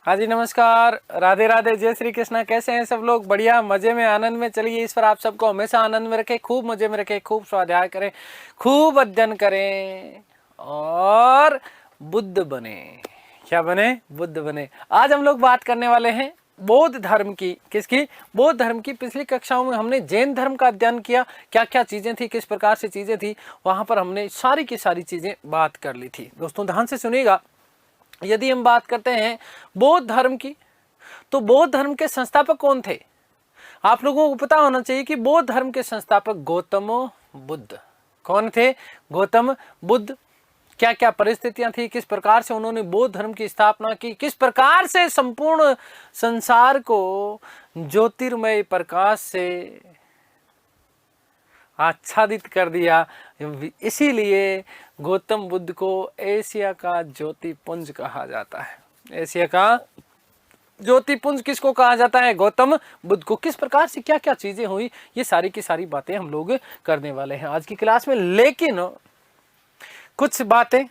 हाँ जी, नमस्कार, राधे राधे, जय श्री कृष्णा। कैसे हैं सब लोग? बढ़िया, मजे में, आनंद में। चलिए, ईश्वर आप सबको हमेशा आनंद में रखे, खूब मजे में रखे, खूब स्वाध्याय करें, खूब अध्ययन करें और बुद्ध बने। क्या बने? बुद्ध बने। आज हम लोग बात करने वाले हैं बौद्ध धर्म की। किसकी? बौद्ध धर्म की। पिछली कक्षाओं में हमने जैन धर्म का अध्ययन किया, क्या क्या चीजें थी, किस प्रकार से चीजें थी, वहां पर हमने सारी की सारी चीजें बात कर ली थी। दोस्तों ध्यान से सुनिएगा। यदि हम बात करते हैं बौद्ध धर्म की, तो बौद्ध धर्म के संस्थापक कौन थे? आप लोगों को पता होना चाहिए कि बौद्ध धर्म के संस्थापक गौतम बुद्ध। कौन थे? गौतम बुद्ध। क्या क्या परिस्थितियां थी, किस प्रकार से उन्होंने बौद्ध धर्म की स्थापना की, किस प्रकार से संपूर्ण संसार को ज्योतिर्मय प्रकाश से आच्छादित कर दिया। इसीलिए गौतम बुद्ध को एशिया का ज्योतिपुंज कहा जाता है। एशिया का ज्योतिपुंज किसको कहा जाता है? गौतम बुद्ध को। किस प्रकार से क्या क्या चीजें हुई, ये सारी की सारी बातें हम लोग करने वाले हैं आज की क्लास में। लेकिन कुछ बातें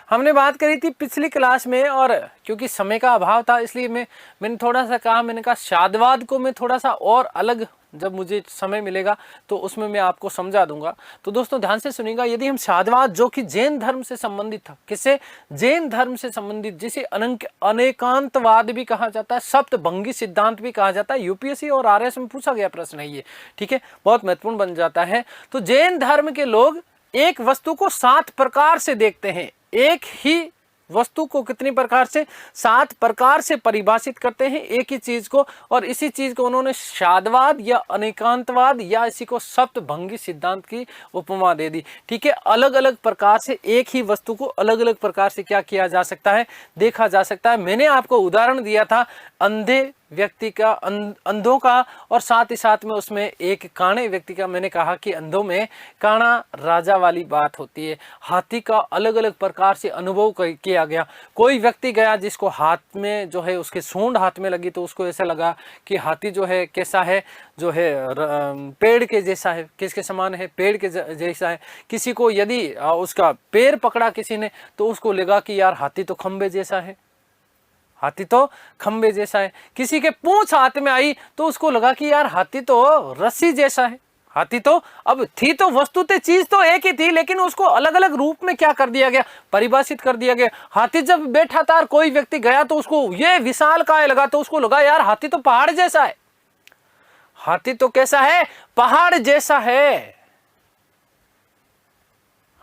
हमने बात करी थी पिछली क्लास में, और क्योंकि समय का अभाव था इसलिए मैंने थोड़ा सा कहा, मैंने कहा शादवाद को मैं थोड़ा सा और अलग, जब मुझे समय मिलेगा तो उसमें मैं आपको समझा दूंगा। तो दोस्तों ध्यान से सुनिएगा। यदि हम शादवाद, जो कि जैन धर्म से संबंधित था, किससे? जैन धर्म से संबंधित, जिसे अनेकांतवाद भी कहा जाता है, सप्तभंगी सिद्धांत भी कहा जाता है। यूपीएससी और आरएस में पूछा गया प्रश्न है ये, ठीक है, बहुत महत्वपूर्ण बन जाता है। तो जैन धर्म के लोग एक वस्तु को 7 प्रकार से देखते हैं। एक ही वस्तु को कितनी प्रकार से? 7 प्रकार से परिभाषित करते हैं एक ही चीज को, और इसी चीज को उन्होंने शादवाद या अनेकांतवाद या इसी को सप्तभंगी सिद्धांत की उपमा दे दी। ठीक है, अलग अलग प्रकार से एक ही वस्तु को अलग अलग प्रकार से क्या किया जा सकता है? देखा जा सकता है। मैंने आपको उदाहरण दिया था अंधे व्यक्ति का, अंधों का, और साथ ही साथ में उसमें एक काणे व्यक्ति का। मैंने कहा कि अंधों में काणा राजा वाली बात होती है। हाथी का अलग अलग प्रकार से अनुभव किया गया। कोई व्यक्ति गया जिसको हाथ में जो है, उसके सूंड हाथ में लगी, तो उसको ऐसा लगा कि हाथी जो है कैसा है, जो है पेड़ के जैसा है। किसके समान है? पेड़ के जैसा है। किसी को यदि उसका पैर पकड़ा किसी ने, तो उसको लगा कि यार हाथी तो खंबे जैसा है, हाथी तो खंबे जैसा है। किसी के पूंछ हाथ में आई तो उसको लगा कि यार हाथी तो रस्सी जैसा है। हाथी तो, अब थी तो वस्तुतः चीज तो एक ही थी, लेकिन उसको अलग अलग रूप में क्या कर दिया गया? परिभाषित कर दिया गया। हाथी जब बैठा था और कोई व्यक्ति गया तो उसको ये विशालकाय लगा, तो उसको लगा यार हाथी तो पहाड़ जैसा है। हाथी तो कैसा है? पहाड़ जैसा है।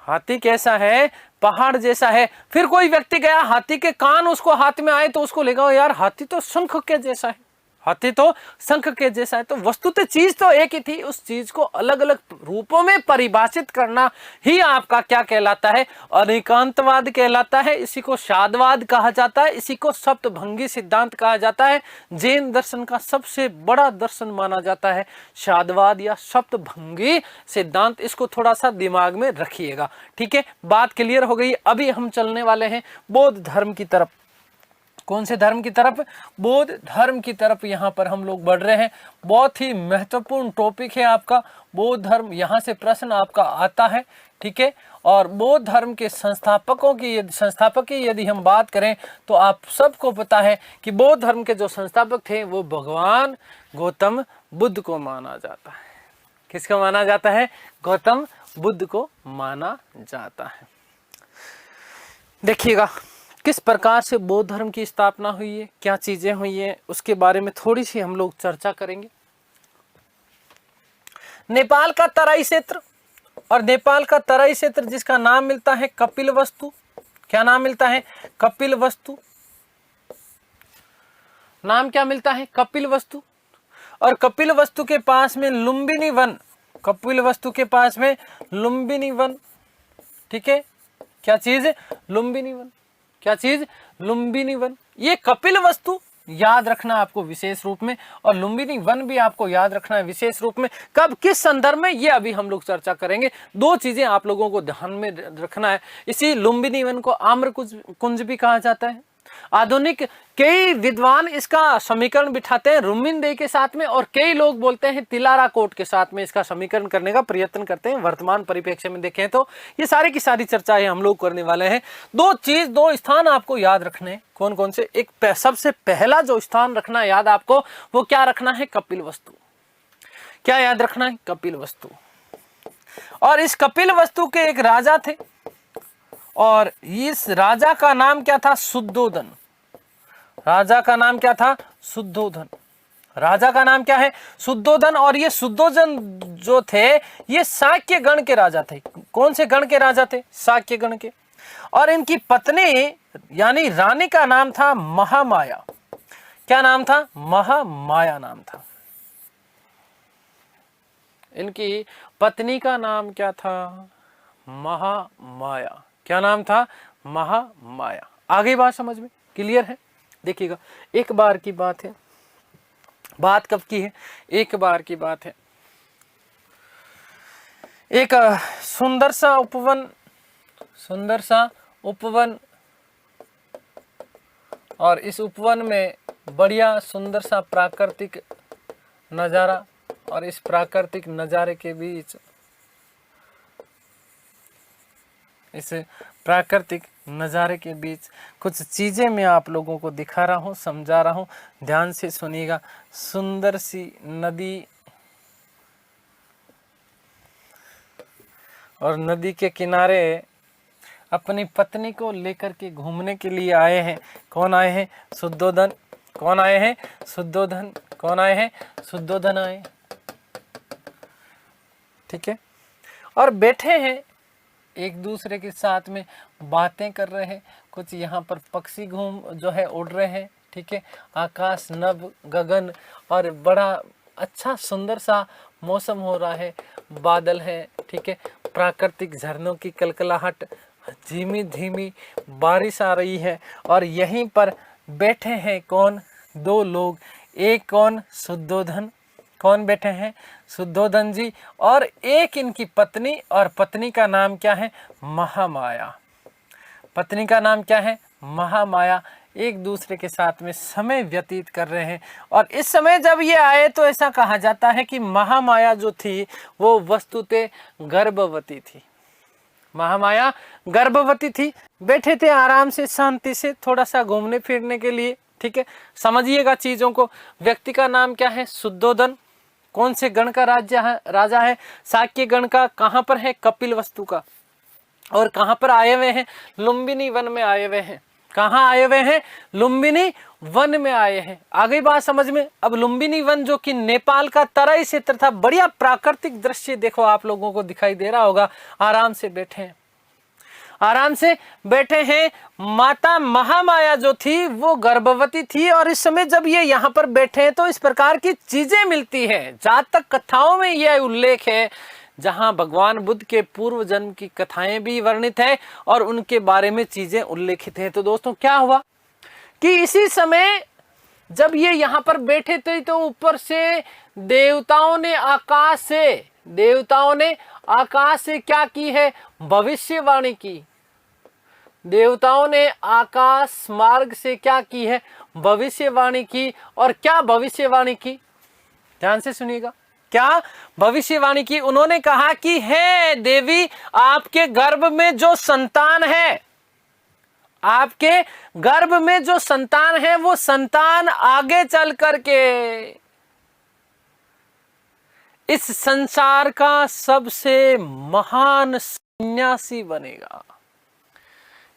हाथी कैसा है? पहाड़ जैसा है। फिर कोई व्यक्ति गया, हाथी के कान उसको हाथ में आए, तो उसको लगा यार हाथी तो शंख के जैसा है। हाथी तो शंख के जैसा है। तो वस्तुतः चीज तो एक ही थी, उस चीज को अलग अलग रूपों में परिभाषित करना ही आपका क्या कहलाता है? अनेकांतवाद कहलाता है। इसी को शादवाद कहा जाता है, इसी को सप्तभंगी सिद्धांत कहा जाता है। जैन दर्शन का सबसे बड़ा दर्शन माना जाता है शादवाद या सप्तभंगी सिद्धांत। इसको थोड़ा सा दिमाग में रखिएगा, ठीक है। बात क्लियर हो गई। अभी हम चलने वाले हैं बौद्ध धर्म की तरफ। कौन से धर्म की तरफ? बौद्ध धर्म की तरफ यहाँ पर हम लोग बढ़ रहे हैं। बहुत ही महत्वपूर्ण टॉपिक है आपका बौद्ध धर्म। यहाँ से प्रश्न आपका आता है, ठीक है। और बौद्ध धर्म के संस्थापक की यदि हम बात करें, तो आप सबको पता है कि बौद्ध धर्म के जो संस्थापक थे वो भगवान गौतम बुद्ध को माना जाता है। किसको माना जाता है? गौतम बुद्ध को माना जाता है। देखिएगा किस प्रकार से बौद्ध धर्म की स्थापना हुई है, क्या चीजें हुई है, उसके बारे में थोड़ी सी हम लोग चर्चा करेंगे। नेपाल का तराई क्षेत्र, और नेपाल का तराई क्षेत्र जिसका नाम मिलता है कपिलवस्तु। क्या नाम मिलता है? कपिलवस्तु। नाम क्या मिलता है? कपिलवस्तु। और कपिलवस्तु के पास में लुम्बिनी वन, कपिलवस्तु के पास में लुम्बिनी वन, ठीक है। क्या चीज? लुम्बिनी वन। क्या चीज? लुम्बिनी वन। ये कपिलवस्तु याद रखना आपको विशेष रूप में, और लुम्बिनी वन भी आपको याद रखना है विशेष रूप में। कब, किस संदर्भ में, ये अभी हम लोग चर्चा करेंगे। 2 चीजें आप लोगों को ध्यान में रखना है। इसी लुम्बिनी वन को आम्र कुंज भी कहा जाता है, आधुनिक कई विद्वान इसका समीकरण बिठाते हैं रुमिनदेही के साथ में, और कई लोग बोलते हैं तिलारा कोट के साथ में इसका समीकरण करने का प्रयत्न करते हैं। वर्तमान परिप्रेक्ष्य में देखें तो ये सारी की सारी चर्चाएं हम लोग करने वाले हैं। दो स्थान आपको याद रखने, कौन कौन से? एक सबसे पहला जो स्थान रखना याद आपको, वो क्या रखना है? कपिलवस्तु। क्या याद रखना है? कपिलवस्तु। और इस कपिलवस्तु के एक राजा थे, और इस राजा का नाम क्या था? शुद्धोधन। राजा का नाम क्या था? शुद्धोधन। राजा का नाम क्या है? शुद्धोधन। और ये शुद्धोधन जो थे ये शाक्य गण के राजा थे। कौन से गण के राजा थे? शाक्य गण के। और इनकी पत्नी यानी रानी का नाम था महामाया। क्या नाम था? महामाया नाम था। इनकी पत्नी का नाम क्या था? महामाया। क्या नाम था? महामाया। आगे बात समझ में क्लियर है? देखिएगा, एक बार की बात है। बात कब की है? एक बार की बात है। एक सुंदर सा उपवन, और इस उपवन में बढ़िया सुंदर सा प्राकृतिक नजारा, और इस प्राकृतिक नजारे के बीच, इस प्राकृतिक नज़ारे के बीच कुछ चीज़ें मैं आप लोगों को दिखा रहा हूँ, समझा रहा हूँ, ध्यान से सुनिएगा। सुंदर सी नदी, और नदी के किनारे अपनी पत्नी को लेकर के घूमने के लिए आए हैं। कौन आए हैं? शुद्धोधन। कौन आए हैं? शुद्धोधन। कौन आए हैं? शुद्धोधन आए। ठीक है। और बैठे हैं एक दूसरे के साथ में, बातें कर रहे हैं। कुछ यहाँ पर पक्षी उड़ रहे हैं। ठीक है। आकाश, नभ, गगन, और बड़ा अच्छा सुंदर सा मौसम हो रहा है। बादल है। ठीक है। प्राकृतिक झरनों की कलकलाहट, धीमी धीमी बारिश आ रही है। और यहीं पर बैठे हैं कौन? दो लोग। एक कौन? शुद्धोधन। कौन बैठे हैं? शुद्धोधन जी। और एक इनकी पत्नी, और पत्नी का नाम क्या है? महामाया। पत्नी का नाम क्या है? महामाया। एक दूसरे के साथ में समय व्यतीत कर रहे हैं। और इस समय जब ये आए तो ऐसा कहा जाता है कि महामाया जो थी वो वस्तुतः गर्भवती थी। महामाया गर्भवती थी। बैठे थे आराम से, शांति से, थोड़ा सा घूमने फिरने के लिए। ठीक है। समझिएगा चीजों को। व्यक्ति का नाम क्या है? शुद्धोधन। कौन से गण का राजा है? शाक्य गण का। कहां पर है? कपिलवस्तु का। और कहां पर आए हुए हैं? लुम्बिनी वन में आए हुए हैं। कहां आए हुए हैं? लुम्बिनी वन में आए हैं। आगे बात समझ में। अब लुम्बिनी वन जो कि नेपाल का तराई क्षेत्र था, बढ़िया प्राकृतिक दृश्य देखो आप लोगों को दिखाई दे रहा होगा। आराम से बैठे हैं, आराम से बैठे हैं। माता महामाया जो थी वो गर्भवती थी, और इस समय जब ये यहाँ पर बैठे हैं तो इस प्रकार की चीजें मिलती हैं। जहाँ तक कथाओं में यह उल्लेख है, जहाँ भगवान बुद्ध के पूर्व जन्म की कथाएं भी वर्णित है और उनके बारे में चीजें उल्लेखित हैं। तो दोस्तों क्या हुआ कि इसी समय जब ये यहाँ पर बैठे थे तो ऊपर से देवताओं ने आकाश से क्या की है? भविष्यवाणी की। देवताओं ने आकाश मार्ग से क्या की है? भविष्यवाणी की। और क्या भविष्यवाणी की? ध्यान से सुनिएगा। क्या भविष्यवाणी की? उन्होंने कहा कि हे देवी, आपके गर्भ में जो संतान है, आपके गर्भ में जो संतान है, वो संतान आगे चल करके इस संसार का सबसे महान सन्यासी बनेगा।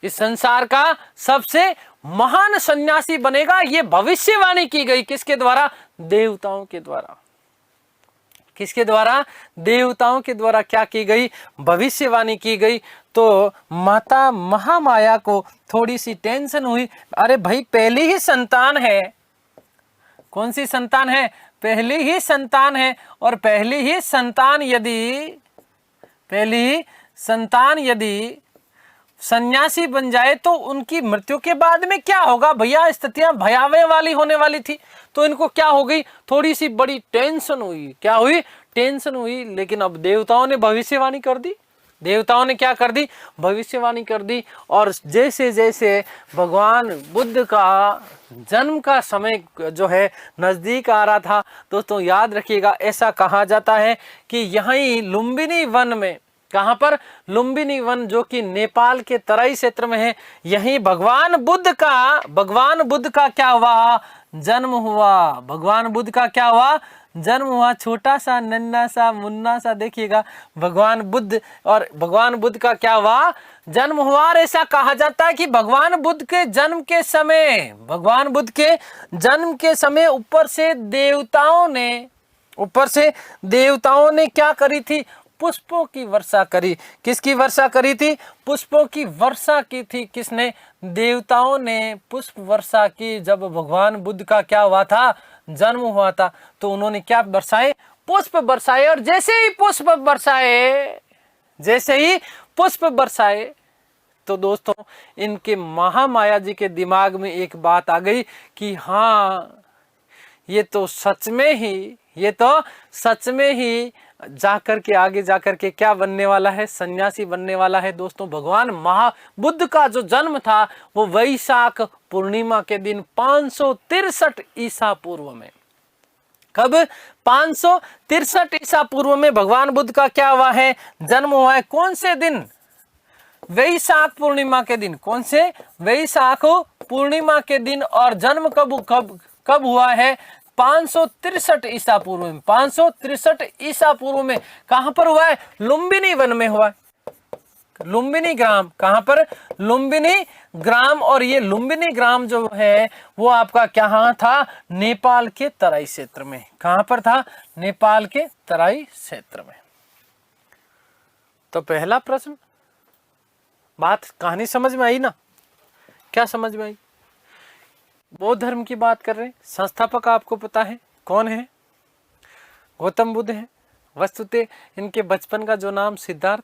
इस संसार का सबसे महान सन्यासी बनेगा। ये भविष्यवाणी की गई। किसके द्वारा? देवताओं के द्वारा। किसके द्वारा? देवताओं के द्वारा क्या की गई? भविष्यवाणी की गई। तो माता महामाया को थोड़ी सी टेंशन हुई। अरे भाई, पहली ही संतान है। कौन सी संतान है? पहली ही संतान है। और पहली ही संतान यदि सन्यासी बन जाए तो उनकी मृत्यु के बाद में क्या होगा? भैया, स्थितियां भयावह वाली होने वाली थी। तो इनको क्या हो गई? थोड़ी सी बड़ी टेंशन हुई। क्या हुई? टेंशन हुई। लेकिन अब देवताओं ने भविष्यवाणी कर दी। देवताओं ने क्या कर दी, भविष्यवाणी कर दी। और जैसे जैसे भगवान बुद्ध का जन्म का समय जो है नजदीक आ रहा था, दोस्तों याद रखिएगा, ऐसा कहा जाता है कि यहीं लुम्बिनी वन में, कहां पर, लुम्बिनी वन जो कि नेपाल के तराई क्षेत्र में है, यहीं भगवान बुद्ध का क्या हुआ, जन्म हुआ। भगवान बुद्ध का क्या हुआ, जन्म हुआ। छोटा सा नन्ना सा मुन्ना सा, देखिएगा, भगवान बुद्ध, और भगवान बुद्ध का क्या हुआ, जन्म हुआ। और ऐसा कहा जाता है कि भगवान बुद्ध के जन्म के समय ऊपर से देवताओं ने क्या करी थी, पुष्पों की वर्षा करी। किसकी वर्षा करी थी, पुष्पों की वर्षा की थी। किसने, देवताओं ने पुष्प वर्षा की। जब भगवान बुद्ध का क्या हुआ था, जन्म हुआ था, तो उन्होंने क्या बरसाए, पुष्प बरसाए। और जैसे ही पुष्प बरसाए तो दोस्तों इनके महामाया जी के दिमाग में एक बात आ गई कि हाँ, ये तो सच में ही जाकर के आगे जाकर के क्या बनने वाला है, सन्यासी बनने वाला है। दोस्तों भगवान महाबुद्ध का जो जन्म था वो वैशाख पूर्णिमा के दिन 563 ईसा पूर्व में, कब, 563 ईसा पूर्व में भगवान बुद्ध का क्या हुआ है, जन्म हुआ है। कौन से दिन, वैशाख पूर्णिमा के दिन। कौन से, वैशाख पूर्णिमा के दिन। और जन्म कब हुआ है, 563 ईसा पूर्व में। 563 ईसा पूर्व में कहां पर हुआ है, लुम्बिनी वन में हुआ है, लुम्बिनी ग्राम। कहां पर, लुम्बिनी ग्राम। और ये लुम्बिनी ग्राम जो है वो आपका क्या था, नेपाल के तराई क्षेत्र में। कहां पर था, नेपाल के तराई क्षेत्र में। तो पहला प्रश्न, बात, कहानी समझ में आई ना, क्या समझ में आई। बौद्ध धर्म की बात कर रहे हैं, संस्थापक आपको पता है कौन है, गौतम बुद्ध है। वस्तुतः इनके बचपन का जो नाम सिद्धार्थ,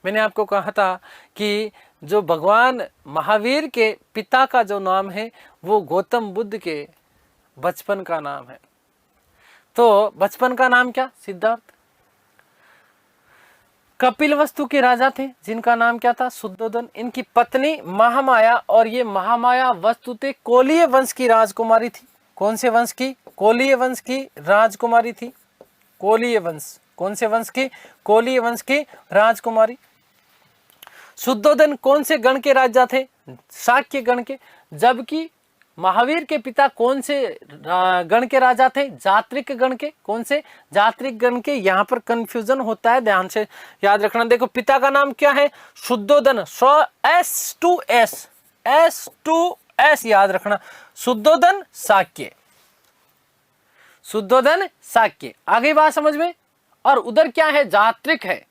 मैंने आपको कहा था कि जो भगवान महावीर के पिता का जो नाम है वो गौतम बुद्ध के बचपन का नाम है। तो बचपन का नाम क्या, सिद्धार्थ। कपिलवस्तु के राजा थे जिनका नाम क्या था, शुद्धोधन। इनकी पत्नी महामाया, और ये महामाया वस्तुतः कोलीय वंश की राजकुमारी थी। कौन से वंश की, कोलीय वंश की राजकुमारी थी। कोलीय वंश, कौन से वंश की, कोलीय वंश की राजकुमारी। शुद्धोधन कौन से गण के राजा थे, शाक्य गण के। जबकि महावीर के पिता कौन से गण के राजा थे, जात्रिक गण के। कौन से, जात्रिक गण के। यहाँ पर कंफ्यूजन होता है, ध्यान से याद रखना। देखो पिता का नाम क्या है, शुद्धोधन, S2S याद रखना, शुद्धोधन शाक्य, शुद्धोधन शाक्य। आगे बात समझ में। और उधर क्या है, जात्रिक है,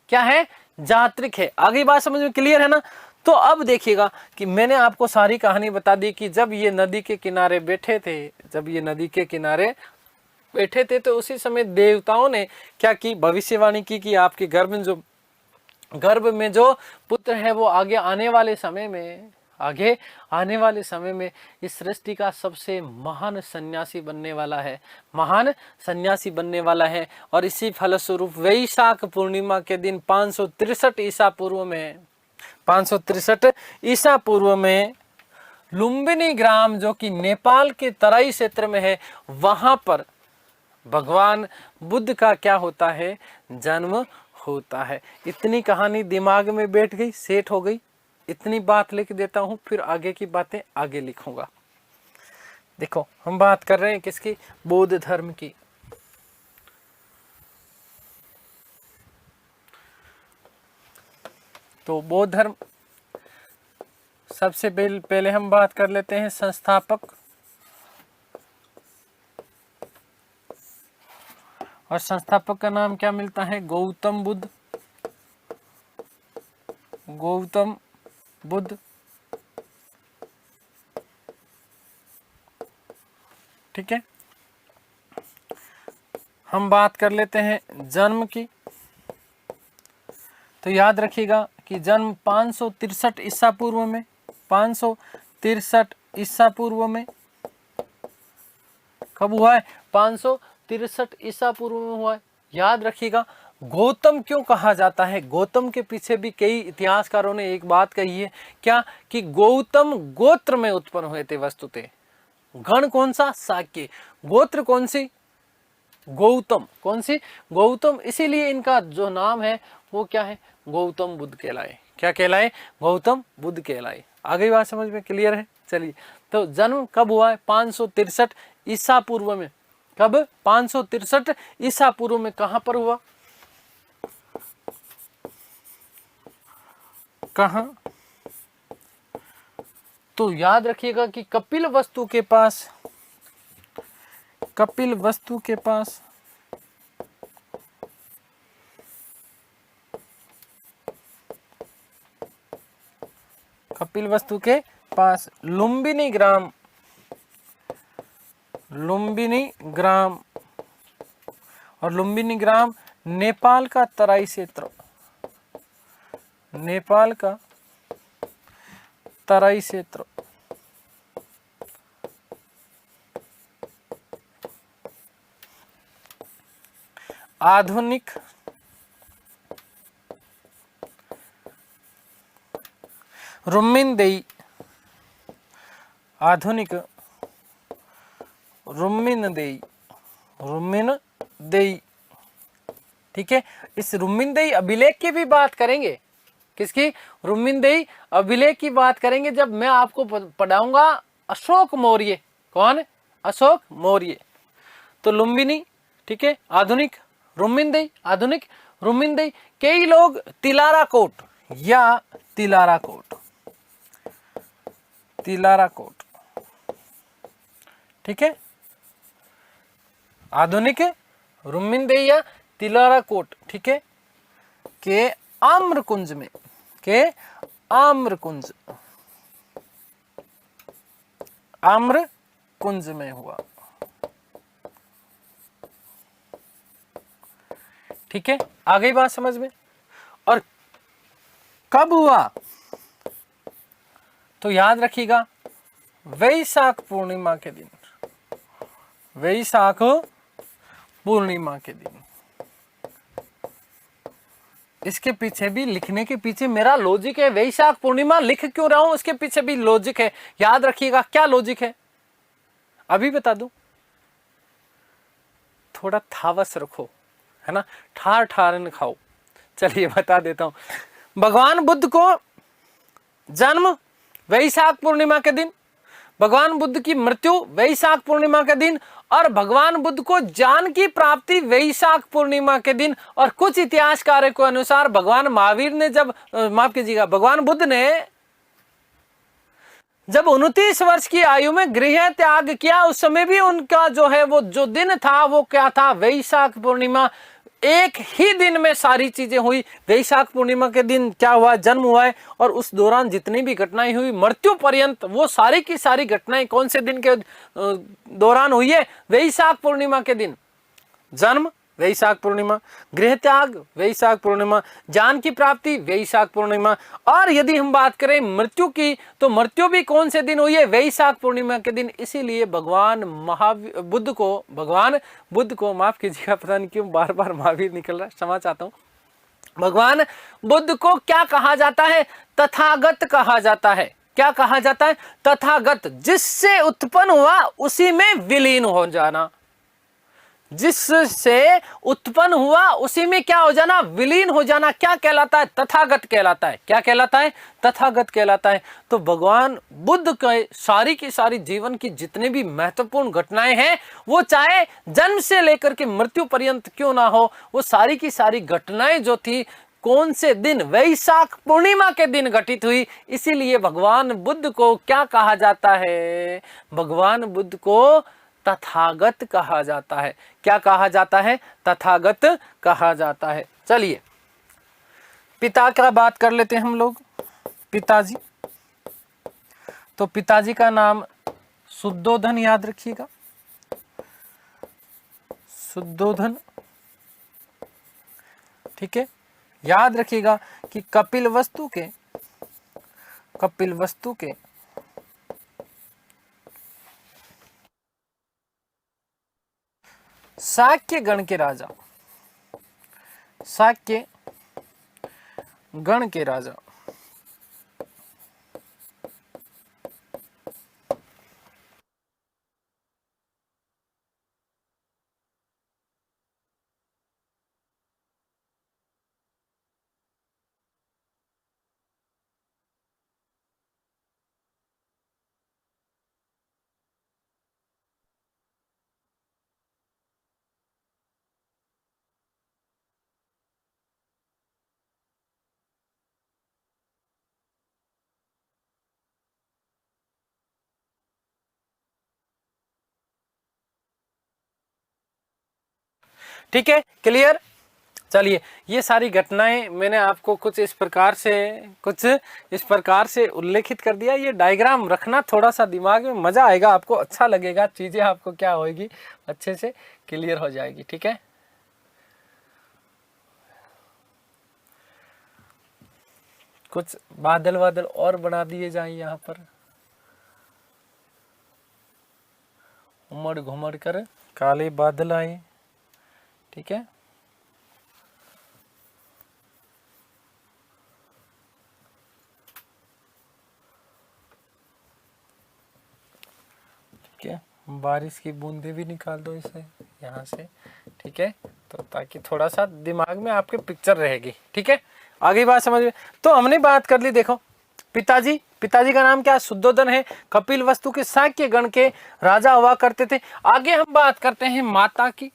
क्या है, जात्रिक है। आगे बात समझ में, क्लियर है ना। तो अब देखिएगा कि मैंने आपको सारी कहानी बता दी कि जब ये नदी के किनारे बैठे थे, तो उसी समय देवताओं ने क्या की, भविष्यवाणी की कि आपके गर्भ में जो पुत्र है वो आगे आने वाले समय में इस सृष्टि का सबसे महान सन्यासी बनने वाला है। और इसी फलस्वरूप वैशाख पूर्णिमा के दिन 563 ईसा पूर्व में लुम्बिनी ग्राम जो कि नेपाल के तराई क्षेत्र में है, वहां पर भगवान बुद्ध का क्या होता है, जन्म होता है। इतनी कहानी दिमाग में बैठ गई, सेट हो गई। इतनी बात लिख देता हूं, फिर आगे की बातें आगे लिखूंगा। देखो हम बात कर रहे हैं किसकी, बौद्ध धर्म की। तो बौद्ध धर्म, सबसे पहले हम बात कर लेते हैं संस्थापक। और संस्थापक का नाम क्या मिलता है, गौतम बुद्ध। गौतम बुद्ध, ठीक है। हम बात कर लेते हैं जन्म की। तो याद रखिएगा कि जन्म 563 ईसा पूर्व में, 563 ईसा पूर्व में कब हुआ है, 563 ईसा पूर्व में हुआ है। याद रखिएगा गौतम क्यों कहा जाता है? गौतम के पीछे भी कई इतिहासकारों ने एक बात कही है, क्या कि गौतम गोत्र में उत्पन्न हुए थे वस्तुतः। गण कौन सा? शाक्य। गोत्र कौन सी? गौतम। कौन सी? गौतम। इसीलिए इनका जो नाम है वो क्या है? गौतम बुद्ध कहलाए। क्या कहलाए? गौतम बुद्ध कहलाए। आगे बात समझ में क्लियर है? चलिए, तो जन्म कब हुआ है? 563 ईसा पूर्व में। कब? 563 ईसा पूर्व में। कहां पर हुआ? कहां? तो याद रखिएगा कि कपिल वस्तु के पास, कपिल वस्तु के पास कपिल वस्तु के पास लुम्बिनी ग्राम, लुम्बिनी ग्राम, और लुम्बिनी ग्राम नेपाल का तराई क्षेत्र, नेपाल का तराई क्षेत्र। आधुनिक रुम्मिनदेई, आधुनिक रुम्मिनदेई, रुम्मिनदेई। ठीक है, इस रुम्मिनदेई अभिलेख की भी बात करेंगे। किसकी? रुम्मिनदेई अभिलेख की बात करेंगे जब मैं आपको पढ़ाऊंगा अशोक मौर्य। कौन? अशोक मौर्य। तो लुम्बिनी, ठीक है, आधुनिक रुम्मिनदेई, आधुनिक रुम्मिनदेई। कई लोग तिलारा कोट या तिलारा कोट, तिलारा कोट, ठीक है, आधुनिक रुम्मिनदेई या तिलारा कोट, ठीक है, के आम्रकुंज में, के आम्रकुंज, आम्रकुंज में हुआ। ठीक है, आ गई बात समझ में? और कब हुआ? तो याद रखिएगा वैशाख पूर्णिमा के दिन, वैशाख पूर्णिमा के दिन। इसके पीछे भी, लिखने के पीछे मेरा लॉजिक है। वैशाख पूर्णिमा लिख क्यों रहा हूं, इसके पीछे भी लॉजिक है। याद रखिएगा क्या लॉजिक है, अभी बता दूं। थोड़ा थावस रखो, है ना, ठार ठारन खाओ। चलिए बता देता हूं। भगवान बुद्ध को जन्म वैशाख पूर्णिमा के दिन, भगवान बुद्ध की मृत्यु वैशाख पूर्णिमा के दिन, और भगवान बुद्ध को ज्ञान की प्राप्ति वैशाख पूर्णिमा के दिन। और कुछ इतिहासकारों के अनुसार भगवान महावीर ने जब, माफ कीजिएगा, भगवान बुद्ध ने जब 29 वर्ष की आयु में गृह त्याग किया, उस समय भी उनका जो है वो जो दिन था वो क्या था? वैशाख पूर्णिमा। एक ही दिन में सारी चीजें हुई। वैशाख पूर्णिमा के दिन क्या हुआ? जन्म हुआ है। और उस दौरान जितनी भी घटनाएं हुई मृत्यु पर्यंत, वो सारी की सारी घटनाएं कौन से दिन के दौरान हुई है? वैशाख पूर्णिमा के दिन। जन्म वैशाख पूर्णिमा, गृह त्याग वैशाख पूर्णिमा, ज्ञान की प्राप्ति वैशाख पूर्णिमा। और यदि हम बात करें मृत्यु की, तो मृत्यु भी कौन से दिन हुई है? वैशाख पूर्णिमा के दिन। इसीलिए भगवान भगवान बुद्ध को, माफ कीजिएगा, पता नहीं क्यों बार बार महावीर निकल रहा है, क्षमा चाहता हूं। भगवान बुद्ध को क्या कहा जाता है? तथागत कहा जाता है। क्या कहा जाता है? तथागत। जिससे उत्पन्न हुआ उसी में विलीन हो जाना, जिससे उत्पन्न हुआ उसी में क्या हो जाना? विलीन हो जाना। क्या कहलाता है? तथागत कहलाता है। क्या कहलाता है? तथागत कहलाता है। तो भगवान बुद्ध के सारी की सारी जीवन की जितनी भी महत्वपूर्ण घटनाएं हैं, वो चाहे जन्म से लेकर के मृत्यु पर्यंत क्यों ना हो, वो सारी की सारी घटनाएं जो थी कौन से दिन? वैशाख पूर्णिमा के दिन घटित हुई। इसीलिए भगवान बुद्ध को क्या कहा जाता है? भगवान बुद्ध को तथागत कहा जाता है। क्या कहा जाता है? तथागत कहा जाता है। चलिए पिता का बात कर लेते हैं हम लोग। पिताजी, तो पिताजी का नाम शुद्धोधन, याद रखिएगा, शुद्धोधन। ठीक है, याद रखिएगा कि कपिल वस्तु के शाक्य गण के राजा, शाक्य गण के राजा। ठीक है, क्लियर। चलिए, ये सारी घटनाएं मैंने आपको कुछ इस प्रकार से उल्लेखित कर दिया। ये डायग्राम रखना थोड़ा सा दिमाग में, मजा आएगा आपको, अच्छा लगेगा, चीजें आपको क्या होगी, अच्छे से क्लियर हो जाएगी। ठीक है, कुछ बादल वादल और बना दिए जाए यहाँ पर, उमड़ घुमड़ कर काले बादल आए। ठीक है, ठीक है, बारिश की बूंदे भी निकाल दो इसे यहाँ से। ठीक है, तो ताकि थोड़ा सा दिमाग में आपके पिक्चर रहेगी। ठीक है, आगे बात समझ में। तो हमने बात कर ली, देखो पिताजी का नाम क्या, शुद्धोदन है, कपिल वस्तु के शाक्य गण के राजा हुआ करते थे। आगे हम बात करते हैं माता की।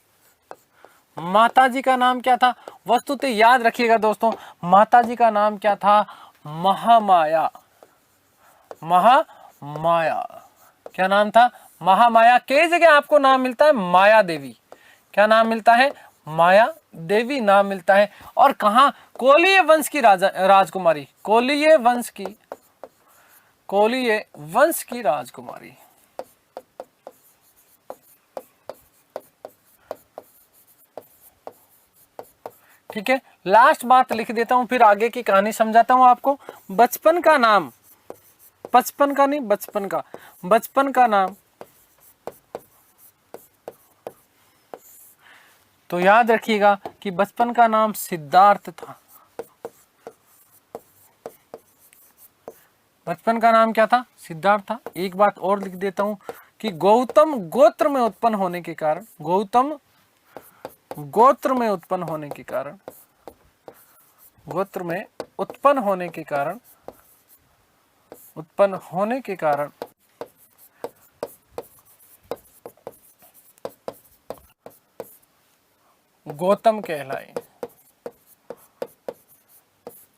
माता जी का नाम क्या था, वस्तुतः याद रखिएगा दोस्तों, माता जी का नाम क्या था, महामाया। महामाया क्या नाम था, महामाया। कई जगह आपको नाम मिलता है माया देवी। क्या नाम मिलता है, माया देवी नाम मिलता है। और कहा, कोलीय वंश की राजकुमारी, कोलीय वंश की राजकुमारी। ठीक है, लास्ट बात लिख देता हूं, फिर आगे की कहानी समझाता हूं आपको। बचपन का नाम, बचपन का नाम तो याद रखिएगा कि बचपन का नाम सिद्धार्थ था। बचपन का नाम क्या था, सिद्धार्थ था। एक बात और लिख देता हूं कि गौतम गोत्र में उत्पन्न होने के कारण, गोत्र में उत्पन्न होने के कारण, गौतम कहलाए।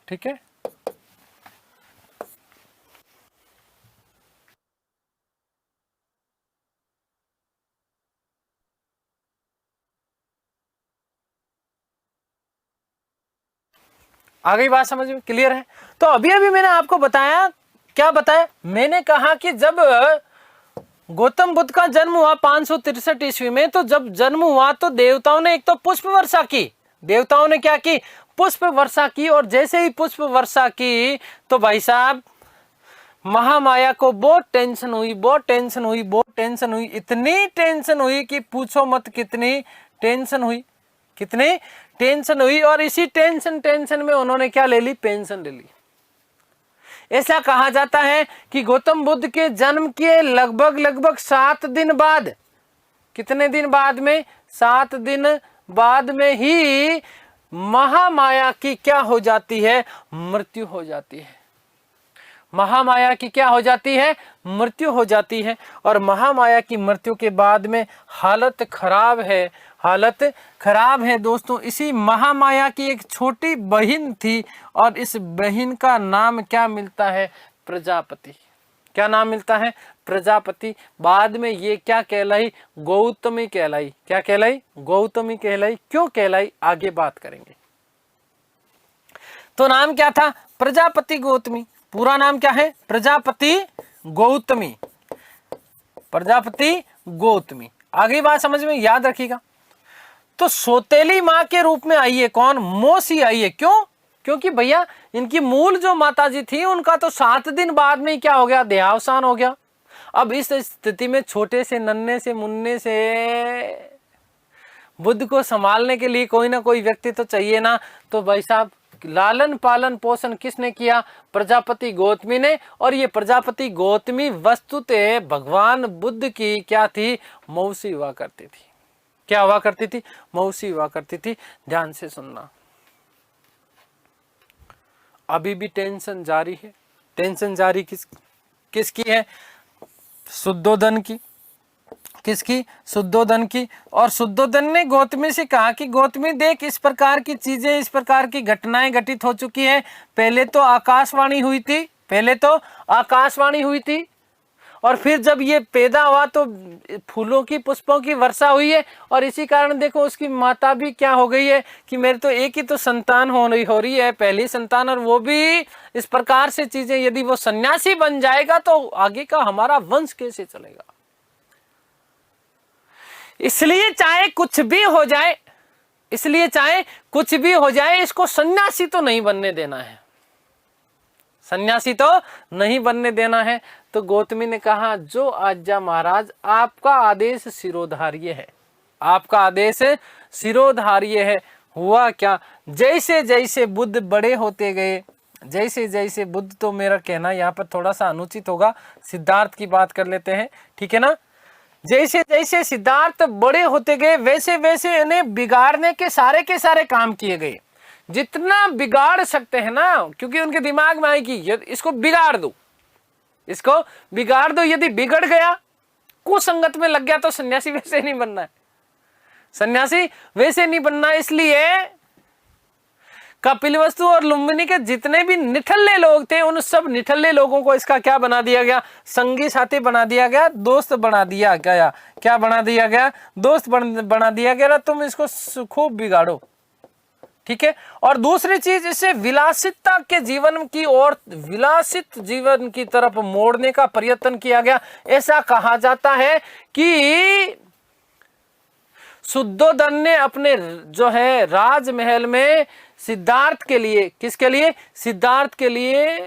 ठीक है, आगे बात समझ में क्लियर है। तो अभी मैंने आपको बताया, क्या बताया, मैंने कहा कि जब गौतम बुद्ध का जन्म हुआ 563 ईस्वी में, तो जब जन्म हुआ तो देवताओं ने एक तो पुष्प वर्षा की। देवताओं ने क्या की, पुष्प वर्षा की। और जैसे ही पुष्प वर्षा की तो भाई साहब महामाया को बहुत टेंशन हुई, इतनी टेंशन हुई कि पूछो मत, कितनी टेंशन हुई। और इसी टेंशन में उन्होंने क्या ले ली, पेंशन ले ली। ऐसा कहा जाता है कि गौतम बुद्ध के जन्म के लगभग 7 दिन बाद, कितने दिन बाद में, 7 दिन बाद में ही महामाया की क्या हो जाती है, मृत्यु हो जाती है। महामाया की क्या हो जाती है, मृत्यु हो जाती है। और महामाया की मृत्यु के बाद में हालत खराब है दोस्तों। इसी महामाया की एक छोटी बहन थी और इस बहन का नाम क्या मिलता है, प्रजापति। क्या नाम मिलता है, प्रजापति। बाद में ये क्या कहलाई, गौतमी कहलाई। क्या कहलाई, गौतमी कहलाई। क्यों कहलाई, आगे बात करेंगे। तो नाम क्या था, प्रजापति गौतमी। पूरा नाम क्या है, प्रजापति गौतमी। आगे बात समझ में, याद रखिएगा। तो सौतेली माँ के रूप में आई है कौन, मौसी आई है। क्यों, क्योंकि भैया इनकी मूल जो माताजी थी उनका तो 7 दिन बाद में क्या हो गया, देहावसान हो गया। अब इस स्थिति में छोटे से नन्हे से मुन्ने से बुद्ध को संभालने के लिए कोई ना कोई व्यक्ति तो चाहिए ना। तो भाई साहब लालन पालन पोषण किसने किया? प्रजापति गौतमी ने। और ये प्रजापति गौतमी वस्तुतः भगवान बुद्ध की क्या थी? मौसी हुआ करती थी। क्या हुआ करती थी? मौसी हुआ करती थी। ध्यान से सुनना, अभी भी टेंशन जारी है। टेंशन जारी किसकी है? शुद्धोधन की। किसकी? शुद्धोधन की। और शुद्धोधन ने गौतमी से कहा कि गौतमी देख, इस प्रकार की चीजें, इस प्रकार की घटनाएं घटित हो चुकी है। पहले तो आकाशवाणी हुई थी, पहले तो आकाशवाणी हुई थी, और फिर जब ये पैदा हुआ तो फूलों की पुष्पों की वर्षा हुई है। और इसी कारण देखो उसकी माता भी क्या हो गई है कि मेरे तो एक ही तो संतान हो रही है, पहली संतान, और वो भी इस प्रकार से चीजें। यदि वो सन्यासी बन जाएगा तो आगे का हमारा वंश कैसे चलेगा? इसलिए चाहे कुछ भी हो जाए, इसलिए चाहे कुछ भी हो जाए, इसको सन्यासी तो नहीं बनने देना है, सन्यासी तो नहीं बनने देना है। तो गौतमी ने कहा, जो आज्ञा महाराज, आपका आदेश शिरोधार्य है, आपका आदेश शिरोधार्य है। हुआ क्या? जैसे जैसे बुद्ध बड़े होते गए, जैसे जैसे बुद्ध, तो मेरा कहना यहाँ पर थोड़ा सा अनुचित होगा, सिद्धार्थ की बात कर लेते हैं, ठीक है ना। जैसे जैसे सिद्धार्थ बड़े होते गए वैसे वैसे इन्हें बिगाड़ने के सारे काम किए गए, जितना बिगाड़ सकते हैं ना, क्योंकि उनके दिमाग में आई कि इसको बिगाड़ दो, इसको बिगाड़ दो। यदि बिगड़ गया, कुसंगत में लग गया, तो सन्यासी वैसे नहीं बनना है, सन्यासी वैसे नहीं बनना। इसलिए कपिलवस्तु और लुम्बिनी के जितने भी निठल्ले लोग थे, उन सब निठल्ले लोगों को इसका क्या बना दिया गया? संगी साथी बना दिया गया, दोस्त बना दिया गया। क्या बना दिया गया? दोस्त बना दिया गया। तुम इसको खूब बिगाड़ो, ठीक है। और दूसरी चीज, इसे विलासितता के जीवन की ओर, विलासित जीवन की तरफ मोड़ने का प्रयत्न किया गया। ऐसा कहा जाता है कि शुद्धोधन ने अपने जो है राजमहल में सिद्धार्थ के लिए, किसके लिए? सिद्धार्थ के लिए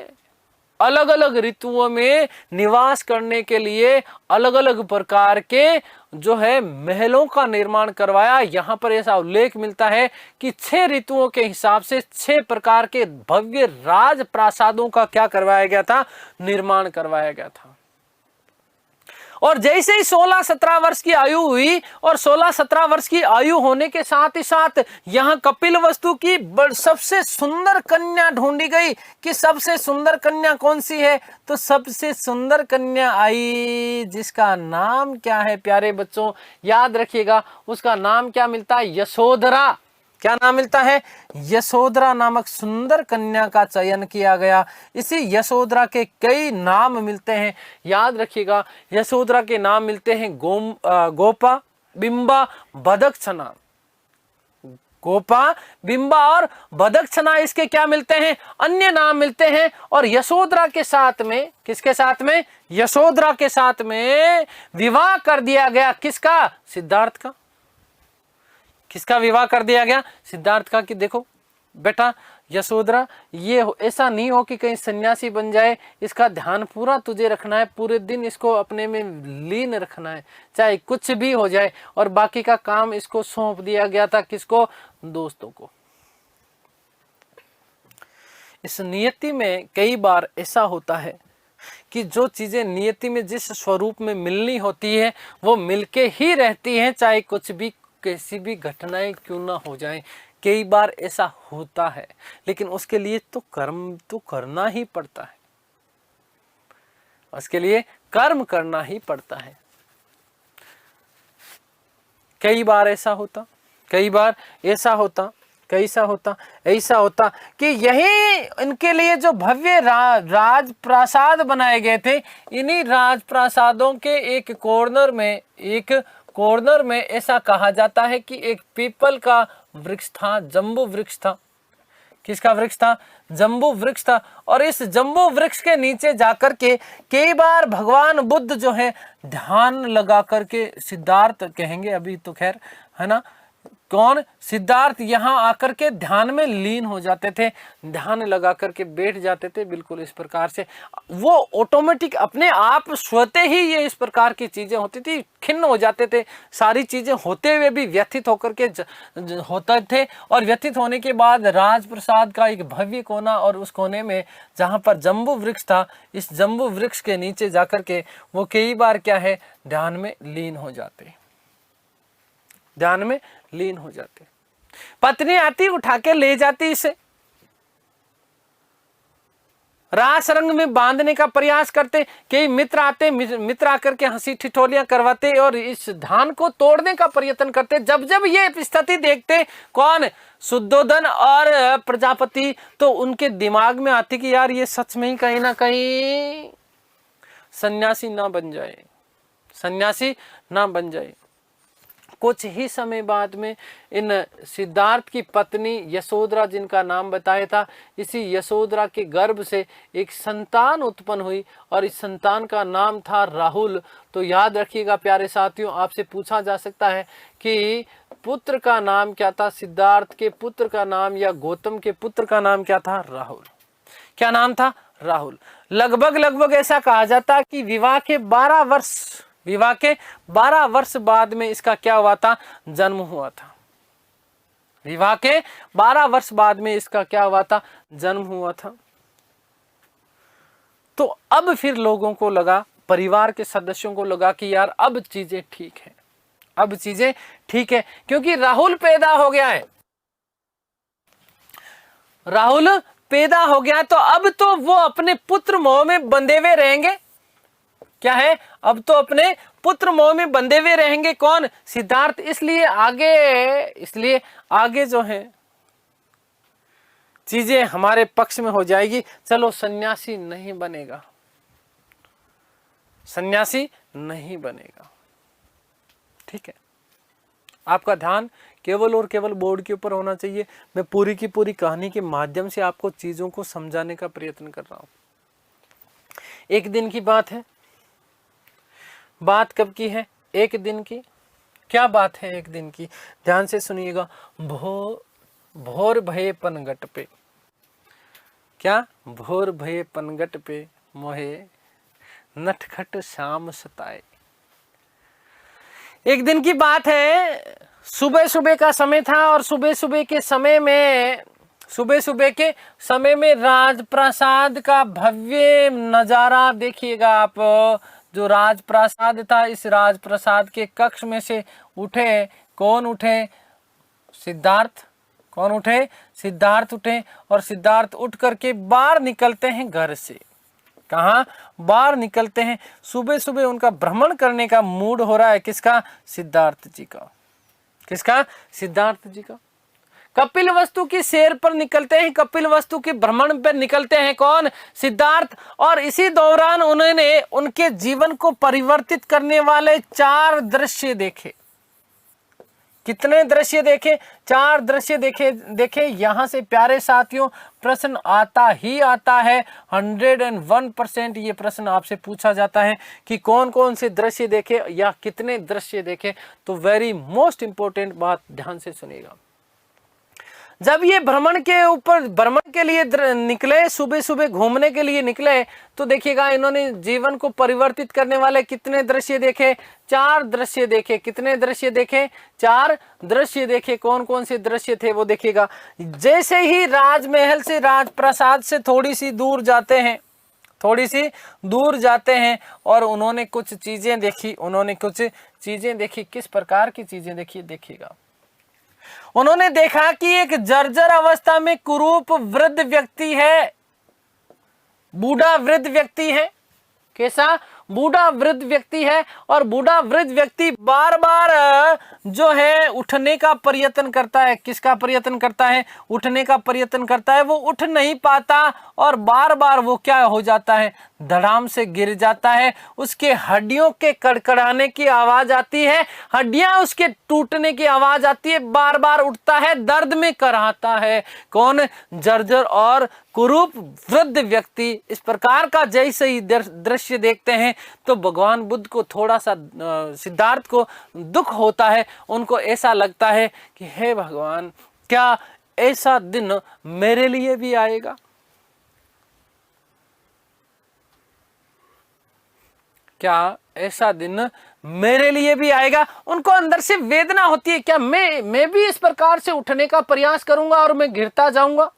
अलग अलग ऋतुओं में निवास करने के लिए अलग अलग प्रकार के जो है महलों का निर्माण करवाया। यहाँ पर ऐसा उल्लेख मिलता है कि 6 ऋतुओं के हिसाब से 6 प्रकार के भव्य राज प्रासादों का क्या करवाया गया था? निर्माण करवाया गया था। और जैसे ही 16-17 वर्ष की आयु हुई, और 16-17 वर्ष की आयु होने के साथ ही साथ यहाँ कपिलवस्तु की सबसे सुंदर कन्या ढूंढी गई कि सबसे सुंदर कन्या कौन सी है? तो सबसे सुंदर कन्या आई जिसका नाम क्या है प्यारे बच्चों? याद रखिएगा, उसका नाम क्या मिलता है? यशोधरा। क्या नाम मिलता है? यशोधरा नामक सुंदर कन्या का चयन किया गया। इसी यशोधरा के कई नाम मिलते हैं, याद रखिएगा। यशोधरा के नाम मिलते हैं गोपा, बिंबा, भदक्षणा। गोपा, बिंबा और भदक्षणा, इसके क्या मिलते हैं? अन्य नाम मिलते हैं। और यशोधरा के साथ में, किसके साथ में? यशोधरा के साथ में विवाह कर दिया गया। किसका? सिद्धार्थ का। किसका विवाह कर दिया गया? सिद्धार्थ का। कि देखो बेटा यशोधरा, ये ऐसा नहीं हो कि कहीं सन्यासी बन जाए, इसका ध्यान पूरा तुझे रखना है, पूरे दिन इसको अपने में लीन रखना है, चाहे कुछ भी हो जाए। और बाकी का काम इसको सौंप दिया गया था। किसको? दोस्तों को। इस नियति में कई बार ऐसा होता है कि जो चीजें नियति में जिस स्वरूप में मिलनी होती है वो मिलके ही रहती हैं, चाहे कुछ भी, कैसी भी घटनाएं क्यों ना हो जाएं। कई बार ऐसा होता है, लेकिन उसके लिए तो कर्म तो करना ही पड़ता है, उसके लिए कर्म करना ही पड़ता है। कई बार ऐसा होता, कई बार ऐसा होता, ऐसा होता कि यही इनके लिए जो भव्य राजप्रासाद बनाए गए थे, इन्हीं राजप्रासादों के एक कॉर्नर में ऐसा कहा जाता है कि एक पीपल का वृक्ष था, जम्बू वृक्ष था। किसका वृक्ष था? जम्बू वृक्ष था। और इस जम्बू वृक्ष के नीचे जाकर के कई बार भगवान बुद्ध जो है ध्यान लगा करके, सिद्धार्थ कहेंगे अभी तो खैर, है ना, कौन, सिद्धार्थ यहाँ आकर के ध्यान में लीन हो जाते थे, ध्यान लगा करके बैठ जाते थे। बिल्कुल इस प्रकार से वो ऑटोमेटिक अपने आप स्वतः ही ये इस प्रकार की चीजें होती थी, खिन्न हो जाते थे। सारी चीजें होते हुए भी व्यथित होकर के होते थे, और व्यथित होने के बाद राजप्रसाद का एक भव्य कोना, और उस कोने में जहाँ पर जम्बू वृक्ष था, इस जम्बू वृक्ष के नीचे जाकर के वो कई बार क्या है, ध्यान में लीन हो जाते, ध्यान में लीन हो जाते। पत्नी आती, उठा के ले जाती इसे, रास रंग में बांधने का प्रयास करते। कई मित्र आते, मित्र आकर के हंसी ठिठोलियां करवाते और इस ध्यान को तोड़ने का प्रयत्न करते। जब जब ये स्थिति देखते कौन, शुद्धोधन और प्रजापति, तो उनके दिमाग में आती कि यार ये सच में ही कहीं ना कहीं सन्यासी ना बन जाए, सन्यासी ना बन जाए। कुछ ही समय बाद में इन सिद्धार्थ की पत्नी यशोधरा, जिनका नाम बताया था, इसी यशोधरा के गर्भ से एक संतान उत्पन्न हुई, और इस संतान का नाम था राहुल। तो याद रखिएगा प्यारे साथियों, आपसे पूछा जा सकता है कि पुत्र का नाम क्या था, सिद्धार्थ के पुत्र का नाम या गौतम के पुत्र का नाम क्या था, राहुल। क्या नाम था, राहुल। लगभग ऐसा कहा जाता कि विवाह के 12 वर्ष बाद में इसका क्या हुआ था, जन्म हुआ था। विवाह के 12 वर्ष बाद में इसका क्या हुआ था, जन्म हुआ था। तो अब फिर लोगों को लगा, परिवार के सदस्यों को लगा कि यार अब चीजें ठीक है, अब चीजें ठीक है, क्योंकि राहुल पैदा हो गया है, राहुल पैदा हो गया, तो अब तो वो अपने पुत्र मोह में बंधे हुए रहेंगे। क्या है, अब तो अपने पुत्र मोह में बंधे हुए रहेंगे कौन, सिद्धार्थ। इसलिए आगे जो है चीजें हमारे पक्ष में हो जाएगी। चलो सन्यासी नहीं बनेगा, सन्यासी नहीं बनेगा, ठीक है। आपका ध्यान केवल और केवल बोर्ड के ऊपर होना चाहिए। मैं पूरी की पूरी कहानी के माध्यम से आपको चीजों को समझाने का प्रयत्न कर रहा हूं। एक दिन की बात है, बात कब की है, एक दिन की। क्या बात है एक दिन की, ध्यान से सुनिएगा। भोर भये पनघट पे, क्या, भोर भये पनघट पे मोहे नटखट शाम सताए। एक दिन की बात है, सुबह सुबह का समय था, और सुबह सुबह के समय में राजप्रासाद का भव्य नजारा देखिएगा आप। जो राजप्रासाद था, इस राजप्रासाद के कक्ष में से उठे कौन, उठे सिद्धार्थ। कौन उठे, सिद्धार्थ उठे, और सिद्धार्थ उठ करके बाहर निकलते हैं घर से। कहाँ, बाहर निकलते हैं। सुबह सुबह उनका भ्रमण करने का मूड हो रहा है, किसका, सिद्धार्थ जी का। किसका, सिद्धार्थ जी का। कपिल वस्तु की सैर पर निकलते हैं, कपिल वस्तु के भ्रमण पर निकलते हैं कौन, सिद्धार्थ। और इसी दौरान उन्होंने उनके जीवन को परिवर्तित करने वाले 4 दृश्य देखे। कितने दृश्य देखे, 4 दृश्य देखे। यहां से प्यारे साथियों प्रश्न आता ही आता है, 101% ये प्रश्न आपसे पूछा जाता है कि कौन कौन से दृश्य देखे या कितने दृश्य देखे। तो वेरी मोस्ट इंपॉर्टेंट बात ध्यान से सुनिएगा। जब ये भ्रमण के लिए निकले, सुबह सुबह घूमने के लिए निकले, तो देखिएगा इन्होंने जीवन को परिवर्तित करने वाले कितने दृश्य देखे, 4 दृश्य देखे। कितने दृश्य देखे, 4 दृश्य देखे। कौन कौन से दृश्य थे वो देखिएगा। जैसे ही राजमहल से, राजप्रासाद से थोड़ी सी दूर जाते हैं और उन्होंने कुछ चीजें देखी। किस प्रकार की चीजें देखी, देखिएगा। उन्होंने देखा कि एक जर्जर अवस्था में कुरूप वृद्ध व्यक्ति है, बूढ़ा वृद्ध व्यक्ति है। कैसा, बूढ़ा वृद्ध व्यक्ति है, और बूढ़ा वृद्ध व्यक्ति बार बार जो है उठने का प्रयत्न करता है। किसका प्रयत्न करता है, उठने का प्रयत्न करता है। वो उठ नहीं पाता, और बार बार वो क्या हो जाता है, धड़ाम से गिर जाता है। उसके हड्डियों के कड़कड़ाने की आवाज आती है, हड्डियां उसके टूटने की आवाज आती है। बार बार उठता है, दर्द में कराहता है। कौन, जर्जर और कुरूप वृद्ध व्यक्ति इस प्रकार का जैसे ही दृश्य देखते हैं तो भगवान बुद्ध को थोड़ा सा, सिद्धार्थ को दुख होता है। उनको ऐसा लगता है कि हे भगवान, क्या ऐसा दिन मेरे लिए भी आएगा? क्या ऐसा दिन मेरे लिए भी आएगा? उनको अंदर से वेदना होती है, क्या मैं भी इस प्रकार से उठने का प्रयास करूंगा और मैं गिरता जाऊंगा?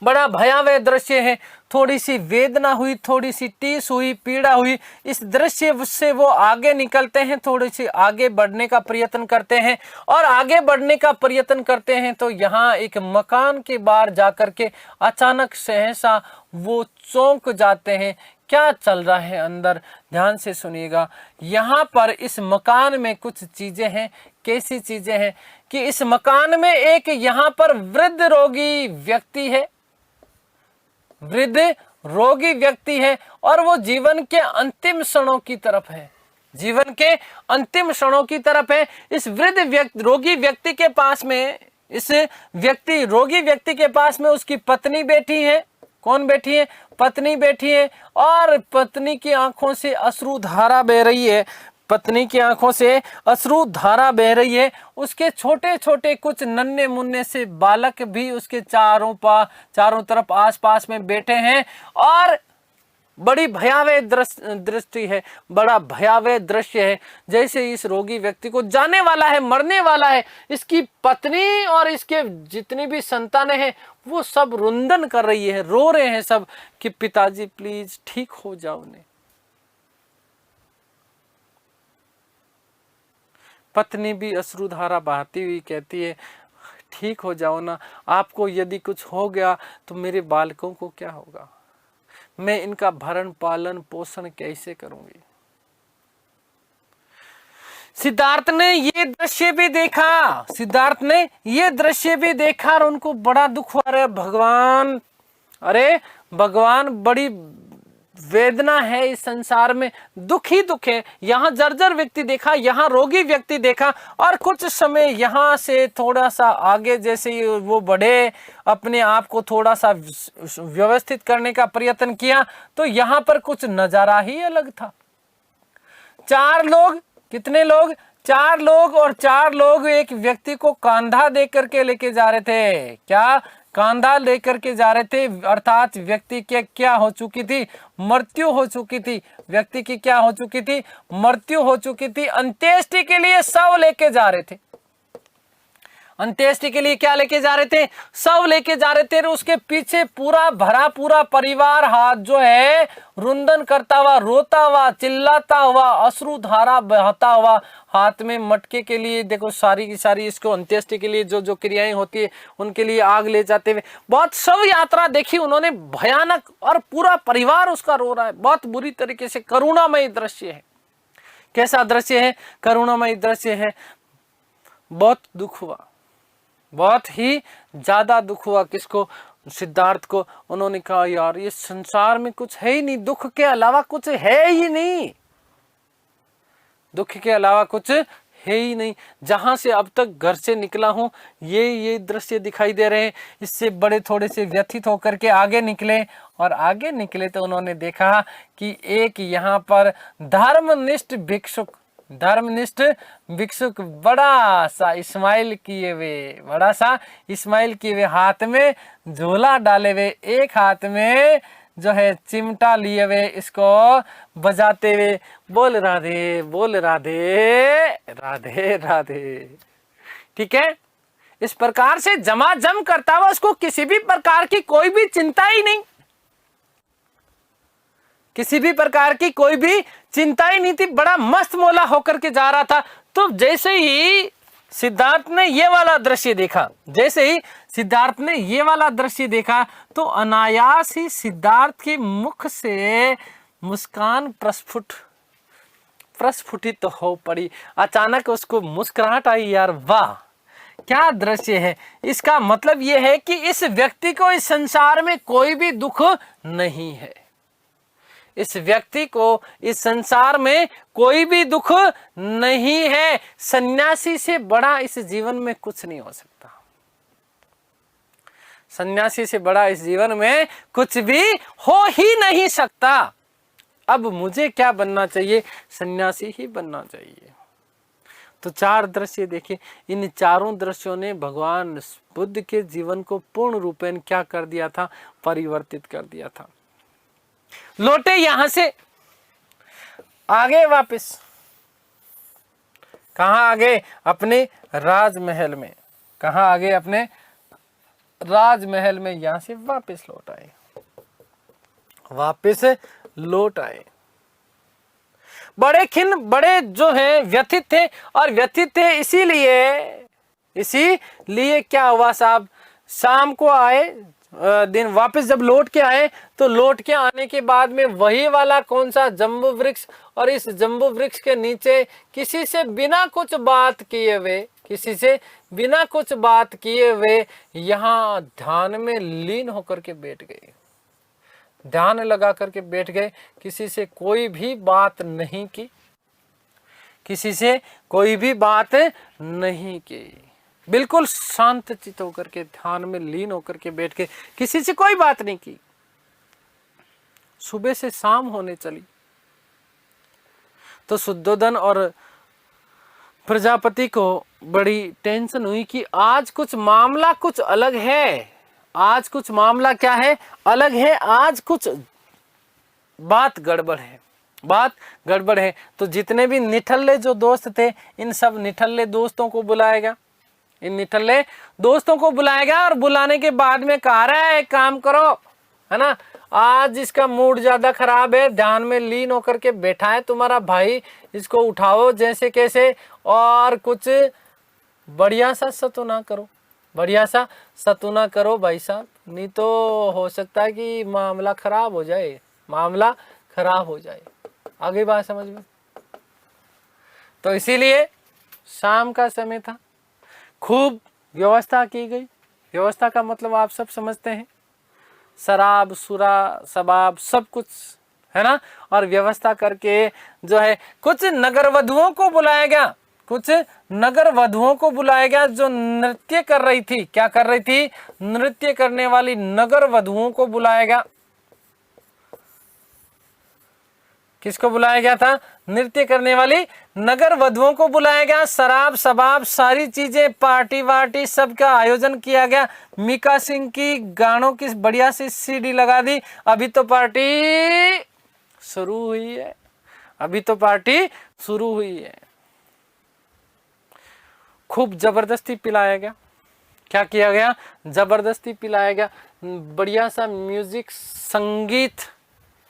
बड़ा भयावह दृश्य है। थोड़ी सी वेदना हुई, थोड़ी सी टीस हुई, पीड़ा हुई, इस दृश्य से वो आगे निकलते हैं, थोड़ी सी आगे बढ़ने का प्रयत्न करते हैं। और आगे बढ़ने का प्रयत्न करते हैं तो यहाँ एक मकान के बाहर जाकर के अचानक सहसा वो चौंक जाते हैं। क्या चल रहा है अंदर? ध्यान से सुनिएगा। यहाँ पर इस मकान में कुछ चीजें हैं। कैसी चीजें हैं कि इस मकान में एक यहाँ पर वृद्ध रोगी व्यक्ति है, वृद्ध रोगी व्यक्ति है और वो जीवन के अंतिम क्षणों की तरफ है, जीवन के अंतिम क्षणों की तरफ है। इस वृद्ध रोगी व्यक्ति के पास में, इस रोगी व्यक्ति के पास में उसकी पत्नी बैठी है। कौन बैठी है? पत्नी बैठी है और पत्नी की आंखों से अश्रु धारा बह रही है। पत्नी की आंखों से अश्रु धारा बह रही है। उसके छोटे छोटे कुछ नन्हे मुन्ने से बालक भी उसके चारों तरफ आसपास में बैठे हैं और बड़ी भयावह दृष्टि है, बड़ा भयावह दृश्य है। जैसे इस रोगी व्यक्ति को जाने वाला है, मरने वाला है, इसकी पत्नी और इसके जितनी भी संतानें हैं वो सब रुंदन कर रही है, रो रहे हैं सब कि पिताजी प्लीज ठीक हो जाओ ने। पत्नी भी अश्रुधारा बहाती हुई कहती है ठीक हो जाओ ना, आपको यदि कुछ हो गया तो मेरे बालकों को क्या होगा? मैं इनका भरण पालन पोषण कैसे करूंगी? सिद्धार्थ ने ये दृश्य भी देखा, सिद्धार्थ ने ये दृश्य भी देखा और उनको बड़ा दुख हुआ। अरे भगवान, अरे भगवान, बड़ी वेदना है इस संसार में, दुख ही दुख है। यहाँ जर्जर व्यक्ति देखा, यहाँ रोगी व्यक्ति देखा और कुछ समय यहाँ से थोड़ा सा आगे जैसे ही वो बढ़े, अपने आप को थोड़ा सा व्यवस्थित करने का प्रयत्न किया तो यहाँ पर कुछ नजारा ही अलग था। 4 लोग, कितने लोग? 4 लोग, और 4 लोग एक व्यक्ति को कांधा दे करके लेके जा रहे थे। क्या? कांधा लेकर के जा रहे थे, अर्थात व्यक्ति के क्या हो चुकी थी? मृत्यु हो चुकी थी। व्यक्ति की क्या हो चुकी थी? मृत्यु हो चुकी थी। अंत्येष्टि के लिए शव लेके जा रहे थे। अंत्येष्टि के लिए क्या लेके जा रहे थे? शव लेके जा रहे थे। उसके पीछे पूरा परिवार हाथ जो है रुंदन करता हुआ, रोता हुआ, चिल्लाता हुआ, अश्रु धारा बहता हुआ, हाथ में मटके के लिए, देखो सारी की सारी इसको अंत्येष्टि के लिए जो जो क्रियाएं होती है उनके लिए आग ले जाते हुए बहुत शव यात्रा देखी उन्होंने, भयानक, और पूरा परिवार उसका रो रहा है। बहुत बुरी तरीके से करुणामय दृश्य है। कैसा दृश्य है? करुणामय दृश्य है। बहुत दुख हुआ, बहुत ही ज्यादा दुख हुआ। किसको? सिद्धार्थ को। उन्होंने कहा यार ये संसार में कुछ है ही नहीं, दुख के अलावा कुछ है ही नहीं, दुख के अलावा कुछ है ही नहीं। जहां से अब तक घर से निकला हूं ये दृश्य दिखाई दे रहे हैं। इससे बड़े थोड़े से व्यथित होकर के आगे निकले, और आगे निकले तो उन्होंने देखा कि एक यहाँ पर धर्मनिष्ठ भिक्षुक बड़ा सा स्माइल किए हुए, हाथ में झोला डाले हुए, एक हाथ में जो है चिमटा लिए हुए, इसको बजाते हुए बोल राधे राधे राधे। ठीक है, इस प्रकार से जमाजम करता हुआ, उसको किसी भी प्रकार की कोई भी चिंता ही नहीं, किसी भी प्रकार की कोई भी चिंता ही नहीं थी, बड़ा मस्त मौला होकर के जा रहा था। तो जैसे ही सिद्धार्थ ने ये वाला दृश्य देखा, तो अनायास ही सिद्धार्थ के मुख से मुस्कान प्रस्फुटित हो पड़ी। अचानक उसको मुस्कुराहट आई। यार वाह, क्या दृश्य है! इसका मतलब यह है कि इस व्यक्ति को इस संसार में कोई भी दुख नहीं है। इस व्यक्ति को इस संसार में कोई भी दुख नहीं है। सन्यासी से बड़ा इस जीवन में कुछ नहीं हो सकता। सन्यासी से बड़ा इस जीवन में कुछ भी हो ही नहीं सकता। अब मुझे क्या बनना चाहिए? सन्यासी ही बनना चाहिए। तो 4 दृश्य देखिए, इन चारों दृश्यों ने भगवान बुद्ध के जीवन को पूर्ण रूपेण क्या कर दिया था? परिवर्तित कर दिया था। लौटे यहां से, आगे वापस कहां आगे? अपने राजमहल में। कहां आगे? अपने राजमहल में। यहां से वापस लौट आए, वापस लौट आए। बड़े खिन्न, बड़े जो है व्यथित थे, और व्यथित थे इसीलिए क्या हुआ साहब? शाम को आए, दिन वापस जब लौट के आए, तो लौट के आने के बाद में वही वाला कौन सा? जम्बू वृक्ष। और इस जम्बू वृक्ष के नीचे किसी से बिना कुछ बात किए हुए, किसी से बिना कुछ बात किए हुए यहाँ ध्यान में लीन होकर के बैठ गए, ध्यान लगा करके बैठ गए। किसी से कोई भी बात नहीं की, किसी से कोई भी बात नहीं की, बिल्कुल शांत चित्त होकर के ध्यान में लीन होकर के बैठ के किसी से कोई बात नहीं की। सुबह से शाम होने चली तो शुद्धोधन और प्रजापति को बड़ी टेंशन हुई कि आज कुछ मामला कुछ अलग है, आज कुछ मामला क्या है? अलग है, आज कुछ बात गड़बड़ है, बात गड़बड़ है। तो जितने भी निठल्ले जो दोस्त थे, इन सब निठल्ले दोस्तों को बुलाएगा, इन निठल्ले दोस्तों को बुलाएगा, और बुलाने के बाद में कह रहा है एक काम करो, है ना, आज इसका मूड ज्यादा खराब है, ध्यान में लीन होकर के बैठा है तुम्हारा भाई, इसको उठाओ जैसे कैसे, और कुछ बढ़िया सा सतुना करो, बढ़िया सा सतुना करो भाई साहब, नहीं तो हो सकता है कि मामला खराब हो जाए, मामला खराब हो जाए। आगे बात समझ में? तो इसीलिए शाम का समय था, खूब व्यवस्था की गई। व्यवस्था का मतलब आप सब समझते हैं, शराब सुरा शबाब सब कुछ, है ना। और व्यवस्था करके जो है कुछ नगर वधुओं को बुलाया गया, कुछ नगर वधुओं को बुलाया गया जो नृत्य कर रही थी। क्या कर रही थी? नृत्य करने वाली नगर वधुओं को बुलाया गया। किसको बुलाया गया था? नृत्य करने वाली नगर वधुओं को बुलाया गया। शराब शबाब सारी चीजें, पार्टी वार्टी सब का आयोजन किया गया। मीका सिंह की गानों की बढ़िया सी सीडी लगा दी। अभी तो पार्टी शुरू हुई है, अभी तो पार्टी शुरू हुई है। खूब जबरदस्ती पिलाया गया। क्या किया गया? जबरदस्ती पिलाया गया। बढ़िया सा म्यूजिक, संगीत,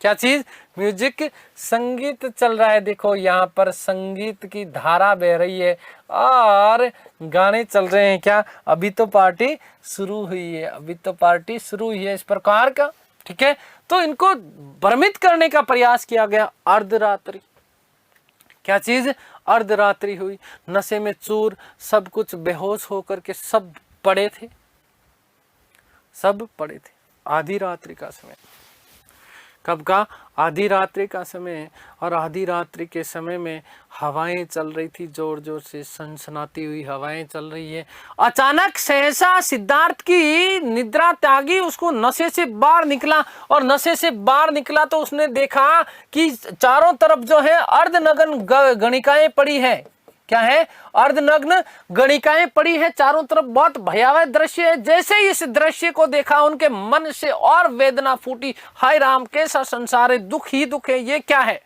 क्या चीज? म्यूजिक, संगीत चल रहा है। देखो यहाँ पर संगीत की धारा बह रही है और गाने चल रहे हैं। क्या? अभी तो पार्टी शुरू हुई है, अभी तो पार्टी शुरू हुई है, इस प्रकार का। ठीक है, तो इनको भ्रमित करने का प्रयास किया गया। अर्धरात्रि, क्या चीज? अर्धरात्रि हुई, नशे में चूर, सब कुछ बेहोश होकर के सब पड़े थे, सब पड़े थे। आधी रात्रि का समय, कब का? आधी रात्रि का समय। और आधी रात्रि के समय में हवाएं चल रही थी, जोर जोर से सनसनाती हुई हवाएं चल रही है। अचानक सहसा सिद्धार्थ की निद्रा त्यागी, उसको नशे से बाहर निकला। और नशे से बाहर निकला तो उसने देखा कि चारों तरफ जो है अर्धनग्न गणिकाएं पड़ी है। क्या है? अर्धनग्न गणिकाएं पड़ी है चारों तरफ। बहुत भयावह दृश्य है। जैसे ही इस दृश्य को देखा उनके मन से और वेदना फूटी। हाय राम, कैसा संसार है, दुख ही दुख है। ये क्या है?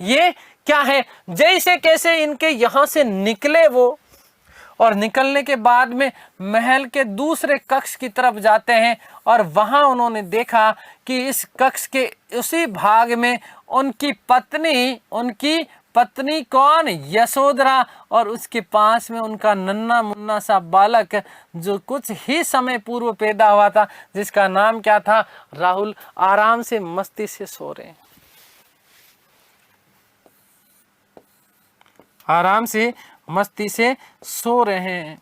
ये क्या है? जैसे कैसे इनके यहां से निकले वो, और निकलने के बाद में महल के दूसरे कक्ष की तरफ जाते हैं। और वहां उन्होंने देखा कि इस कक्ष के उसी भाग में उनकी पत्नी कौन? यशोधरा, और उसके पास में उनका नन्ना मुन्ना सा बालक जो कुछ ही समय पूर्व पैदा हुआ था, जिसका नाम क्या था? राहुल। आराम से मस्ती से सो रहे हैं, आराम से मस्ती से सो रहे हैं।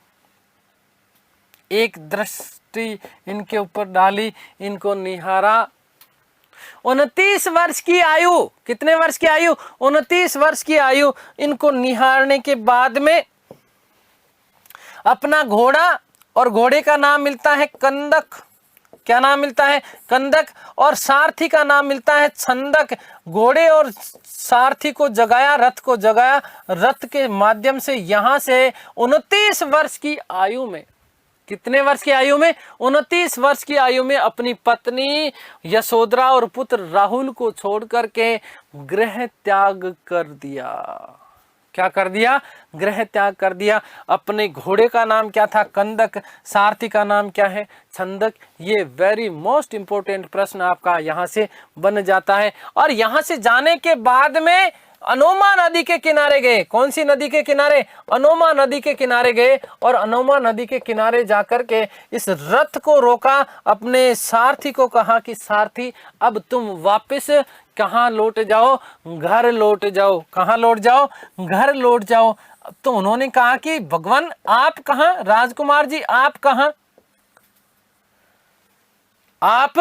एक दृष्टि इनके ऊपर डाली, इनको निहारा। 29 वर्ष की आयु, कितने वर्ष की आयु? 29 वर्ष की आयु। इनको निहारने के बाद में अपना घोड़ा और घोड़े का नाम मिलता है कंदक। क्या नाम मिलता है? कंदक। और सारथी का नाम मिलता है छंदक। घोड़े और सारथी को जगाया, रथ को जगाया, रथ के माध्यम से यहां से 29 वर्ष की आयु में, कितने वर्ष की आयु में? 29 वर्ष की आयु में अपनी पत्नी यशोधरा और पुत्र राहुल को छोड़ करके गृह त्याग कर दिया। क्या कर दिया? गृह त्याग कर दिया। अपने घोड़े का नाम क्या था? कंदक। सारथी का नाम क्या है? छंदक। ये वेरी मोस्ट इंपोर्टेंट प्रश्न आपका यहां से बन जाता है। और यहां से जाने के बाद में अनोमा नदी के किनारे गए। कौन सी नदी के किनारे? अनोमा नदी के किनारे गए। और अनोमा नदी के किनारे जाकर के इस रथ को रोका, अपने सारथी को कहा कि सारथी अब तुम वापस कहाँ लौट जाओ? घर लौट जाओ। कहाँ लौट जाओ? घर लौट जाओ। तो उन्होंने कहा कि भगवान आप कहाँ? राजकुमार जी आप कहाँ? आप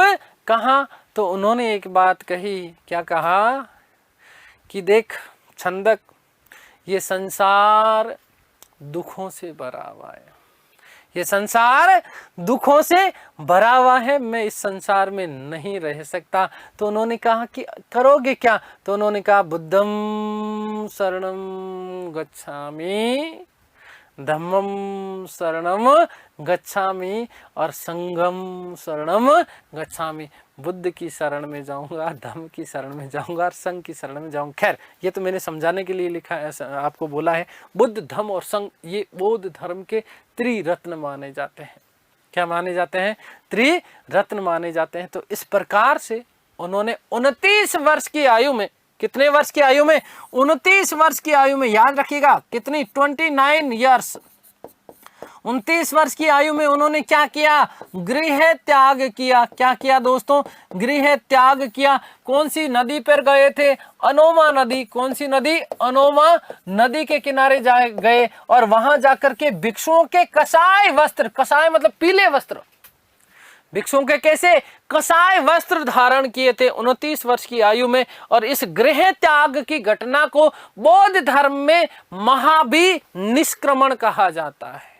कहाँ? तो उन्होंने एक बात कही। क्या कहा? कि देख छंदक, ये संसार दुखों से भरा हुआ है, ये संसार दुखों से भरा हुआ है, मैं इस संसार में नहीं रह सकता। तो उन्होंने कहा कि करोगे क्या? तो उन्होंने कहा बुद्धम शरणम गच्छामि, धम्मम शरणम गच्छामि और संघम शरणम गच्छामि। बुद्ध की शरण में जाऊंगा, धम्म की शरण में जाऊंगा और संघ की शरण में जाऊंगा। खैर ये तो मैंने समझाने के लिए लिखा है, आपको बोला है। बुद्ध, धम्म और संघ ये बौद्ध धर्म के त्रिरत्न माने जाते हैं। क्या माने जाते हैं? त्रिरत्न माने जाते हैं। तो इस प्रकार से उन्होंने 29 वर्ष की आयु में, कितने वर्ष की आयु में? 29 वर्ष की आयु में, याद रखिएगा कितनी? 29 ईयर्स। 29 वर्ष की आयु में उन्होंने क्या किया? गृह त्याग किया। क्या किया दोस्तों? गृह त्याग किया। कौन सी नदी पर गए थे? अनोमा नदी। कौन सी नदी? अनोमा नदी के किनारे जा गए और वहां जाकर के भिक्षुओं के कसाय वस्त्र, कसाय मतलब पीले वस्त्र, भिक्षुओं के कैसे? कसाय वस्त्र धारण किए थे 29 वर्ष की आयु में। और इस गृह त्याग की घटना को बौद्ध धर्म में महाभिनिष्क्रमण कहा जाता है।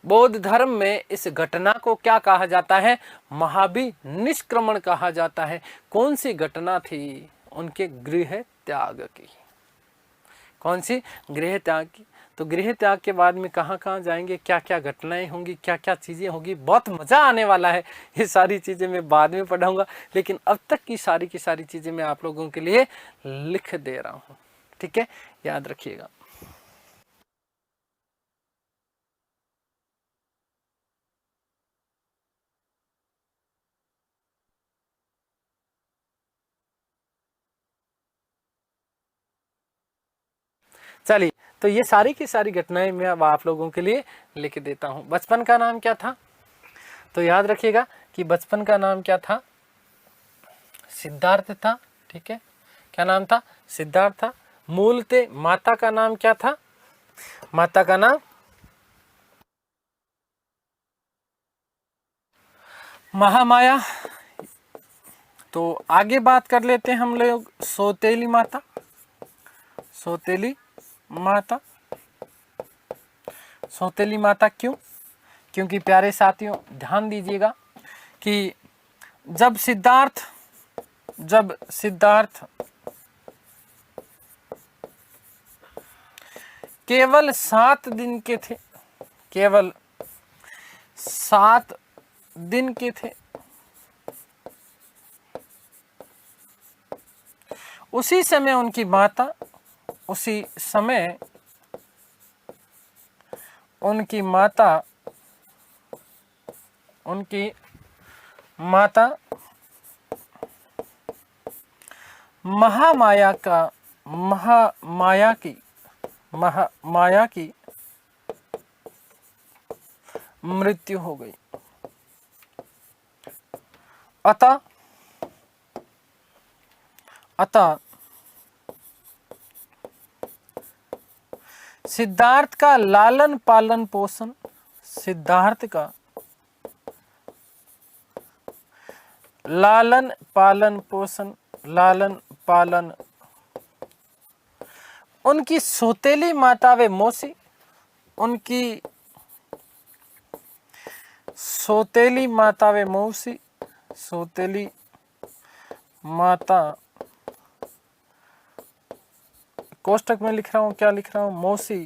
बौद्ध धर्म में इस घटना को क्या कहा जाता है? महाभिनिष्क्रमण कहा जाता है। कौन सी घटना थी? उनके गृह त्याग की। कौन सी? गृह त्याग की। तो गृह त्याग के बाद में कहाँ कहाँ जाएंगे, क्या क्या घटनाएं होंगी, क्या क्या चीजें होंगी, बहुत मजा आने वाला है। ये सारी चीजें मैं बाद में पढ़ाऊंगा, लेकिन अब तक की सारी चीजें मैं आप लोगों के लिए लिख दे रहा हूँ। ठीक है, याद रखिएगा। चलिए, तो ये सारी की सारी घटनाएं मैं अब आप लोगों के लिए लिख देता हूं। बचपन का नाम क्या था? तो याद रखिएगा कि बचपन का नाम क्या था? सिद्धार्थ था। ठीक है, क्या नाम था? सिद्धार्थ था। मूलतः माता का नाम क्या था? माता का नाम महामाया। तो आगे बात कर लेते हैं हम लोग सौतेली माता। सौतेली माता, सौतेली माता क्यों? क्योंकि प्यारे साथियों ध्यान दीजिएगा कि जब सिद्धार्थ केवल 7 दिन के थे, केवल 7 दिन के थे, उसी समय उनकी माता, उसी समय उनकी माता महामाया की मृत्यु हो गई। अतः सिद्धार्थ का लालन पालन पोषण, सिद्धार्थ का लालन पालन पोषण, लालन पालन उनकी सौतेली माता वे मौसी, उनकी सौतेली माता वे मौसी, सौतेली माता, कोष्टक में लिख रहा हूं, क्या लिख रहा हूं, मौसी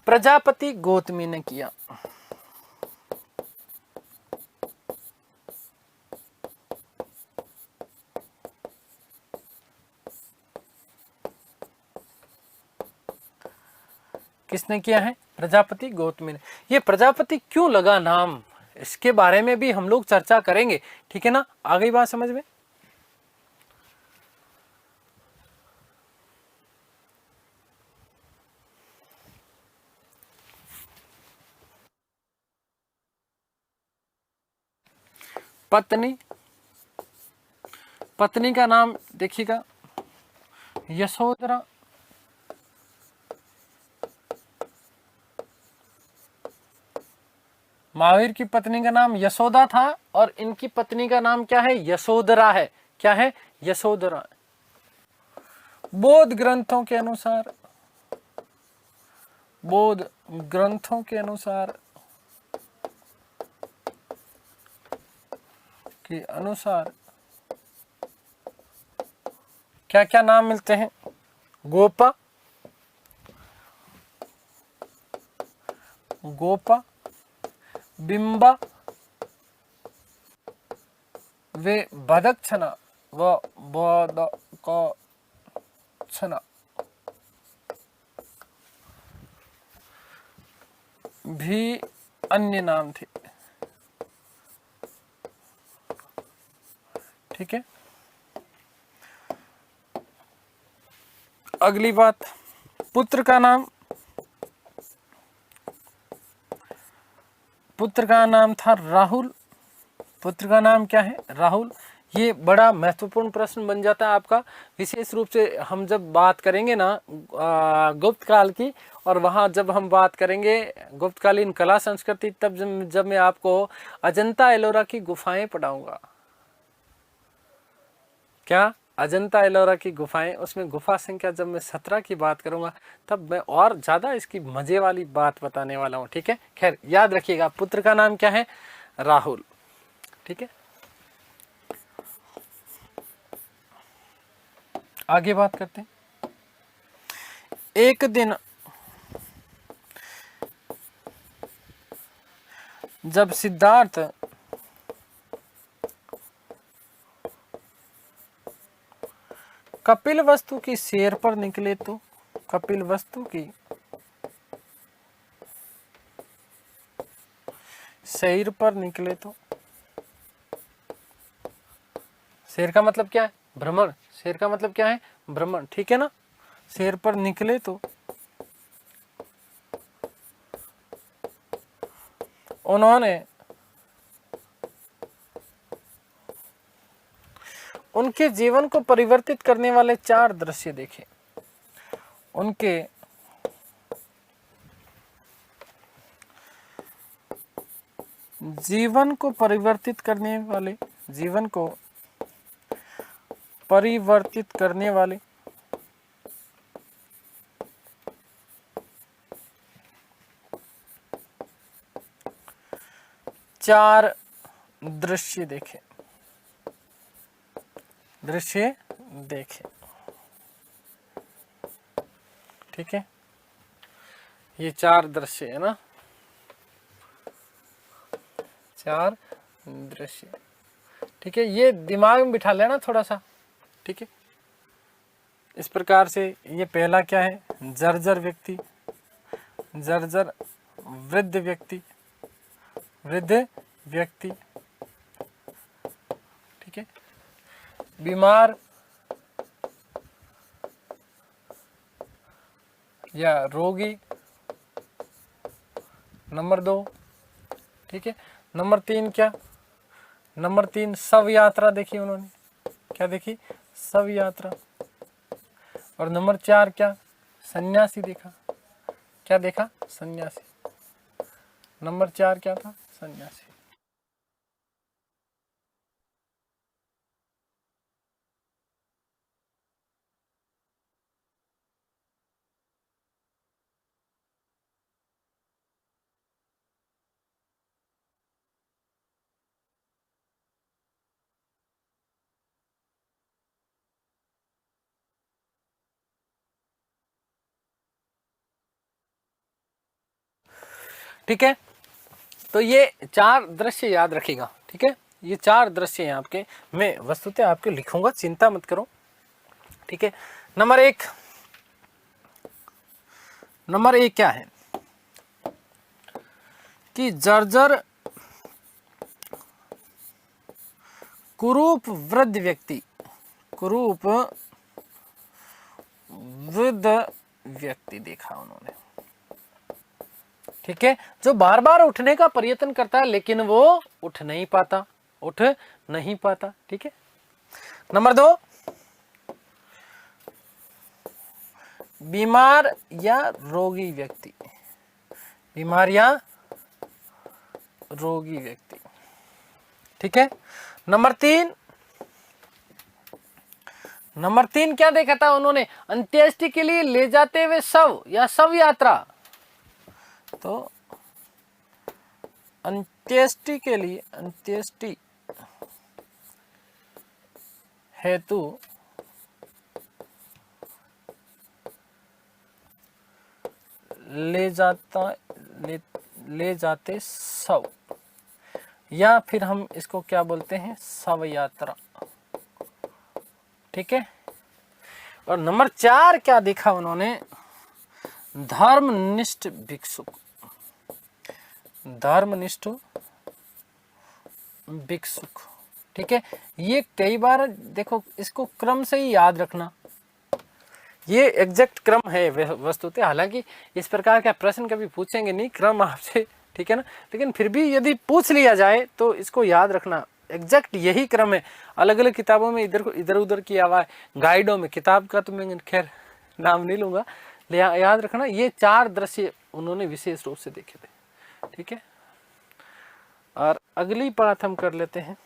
प्रजापति गौतमी ने किया। किसने किया है? प्रजापति गौतमी ने। ये प्रजापति क्यों लगा नाम, इसके बारे में भी हम लोग चर्चा करेंगे, ठीक है ना। आ गई बात समझ में? पत्नी, पत्नी का नाम देखिएगा यशोधरा, महावीर की पत्नी का नाम यशोदा था और इनकी पत्नी का नाम क्या है? यशोधरा है। क्या है? यशोधरा। बौद्ध ग्रंथों के अनुसार, बौद्ध ग्रंथों के अनुसार क्या क्या नाम मिलते हैं? गोपा, गोपा, बिंबा वे भदक्षणा व बदकक्षणा भी अन्य नाम थे, ठीक है। अगली बात, पुत्र का नाम, पुत्र का नाम था राहुल, पुत्र का नाम क्या है? राहुल। ये बड़ा महत्वपूर्ण प्रश्न बन जाता है आपका, विशेष रूप से हम जब बात करेंगे ना गुप्त काल की, और वहाँ जब हम बात करेंगे गुप्तकालीन कला संस्कृति, तब जब मैं आपको अजंता एलोरा की गुफाएं पढ़ाऊंगा। क्या? अजंता एलोरा की गुफाएं, उसमें गुफा संख्या जब मैं 17 की बात करूंगा तब मैं और ज्यादा इसकी मजे वाली बात बताने वाला हूं, ठीक है। खैर याद रखिएगा, पुत्र का नाम क्या है? राहुल, ठीक है। आगे बात करते हैं। एक दिन जब सिद्धार्थ कपिल वस्तु की सैर पर निकले तो, कपिल वस्तु की सैर पर निकले तो, सैर का मतलब क्या है? भ्रमण। सैर का मतलब क्या है? भ्रमण, ठीक है ना। सैर पर निकले तो उन्होंने उनके जीवन को परिवर्तित करने वाले 4 दृश्य देखे। उनके जीवन को परिवर्तित करने वाले, जीवन को परिवर्तित करने वाले 4 दृश्य देखे, दृश्य देखे, ठीक है। ये 4 दृश्य है ना, 4 दृश्य, ठीक है। ये दिमाग में बिठा लेना थोड़ा सा, ठीक है। इस प्रकार से ये पहला क्या है? जर्जर व्यक्ति, जर्जर वृद्ध व्यक्ति, वृद्ध व्यक्ति, ठीक है। बीमार या रोगी, नंबर 2, ठीक है। नंबर 3 क्या? नंबर 3 शव यात्रा देखी उन्होंने, क्या देखी? शव यात्रा। और नंबर 4 क्या? सन्यासी देखा। क्या देखा? सन्यासी। नंबर 4 क्या था? सन्यासी। ठीक है, तो ये 4 दृश्य याद रखिएगा। ठीक है, ये 4 दृश्य हैं आपके, मैं वस्तुतः आपके लिखूंगा, चिंता मत करो। ठीक है, नंबर एक क्या है कि जर्जर कुरूप वृद्ध व्यक्ति, कुरूप वृद्ध व्यक्ति देखा उन्होंने। ठीक है, जो बार बार उठने का प्रयत्न करता है लेकिन वो उठ नहीं पाता, उठ नहीं पाता। ठीक है, नंबर 2, बीमार या रोगी व्यक्ति, बीमार या रोगी व्यक्ति। ठीक है, नंबर 3 क्या देखा था उन्होंने, अंत्येष्टि के लिए ले जाते हुए शव या शव यात्रा। तो अंत्येष्टि के लिए, अंत्येष्टि हेतु ले जाते शव, या फिर हम इसको क्या बोलते हैं, शव यात्रा। ठीक है, और नंबर 4 क्या देखा उन्होंने, धर्मनिष्ठ भिक्षुक, धर्मनिष्ठ भिक्षुक। ठीक है, ये कई बार देखो, इसको क्रम से ही याद रखना, ये एग्जैक्ट क्रम है वस्तुतः, हालांकि इस प्रकार का प्रश्न कभी पूछेंगे नहीं क्रम आपसे, ठीक है ना, लेकिन फिर भी यदि पूछ लिया जाए तो इसको याद रखना, एग्जैक्ट यही क्रम है। अलग अलग किताबों में इधर उधर किया हुआ है, गाइडों में, किताब का तो मैं खैर नाम नहीं लूंगा, याद रखना ये 4 दृश्य उन्होंने विशेष रूप से देखे थे। ठीक है, और अगली बात हम कर लेते हैं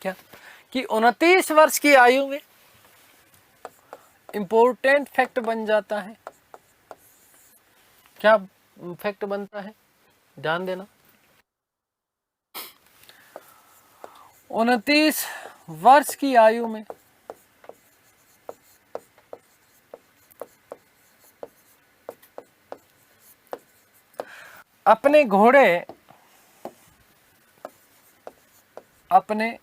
क्या, कि 29 वर्ष की आयु में इंपॉर्टेंट फैक्ट बन जाता है। क्या फैक्ट बनता है, ध्यान देना। 29 वर्ष की आयु में अपने घोड़े, अपने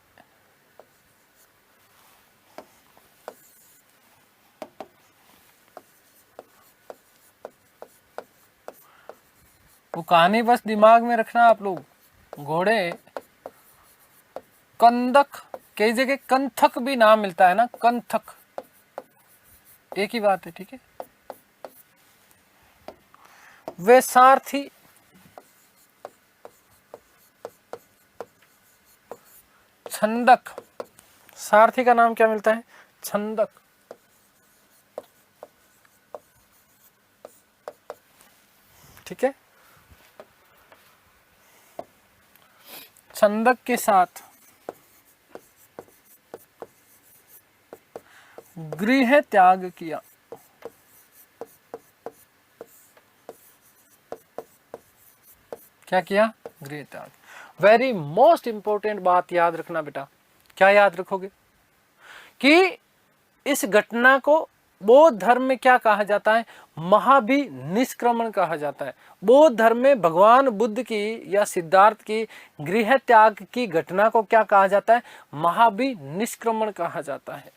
वो कहानी बस दिमाग में रखना आप लोग, घोड़े कंदक, कई जगह कंथक भी नाम मिलता है ना, कंथक एक ही बात है। ठीक है, वे सारथी छंदक, सारथी का नाम क्या मिलता है, छंदक। ठीक है, छंदक के साथ गृह त्याग किया। क्या किया, गृह त्याग। वेरी मोस्ट इंपॉर्टेंट बात याद रखना बेटा, क्या याद रखोगे, कि इस घटना को बौद्ध धर्म में क्या कहा जाता है, महाभि निष्क्रमण कहा जाता है। बौद्ध धर्म में भगवान बुद्ध की या सिद्धार्थ की गृह त्याग की घटना को क्या कहा जाता है, महाभि निष्क्रमण कहा जाता है।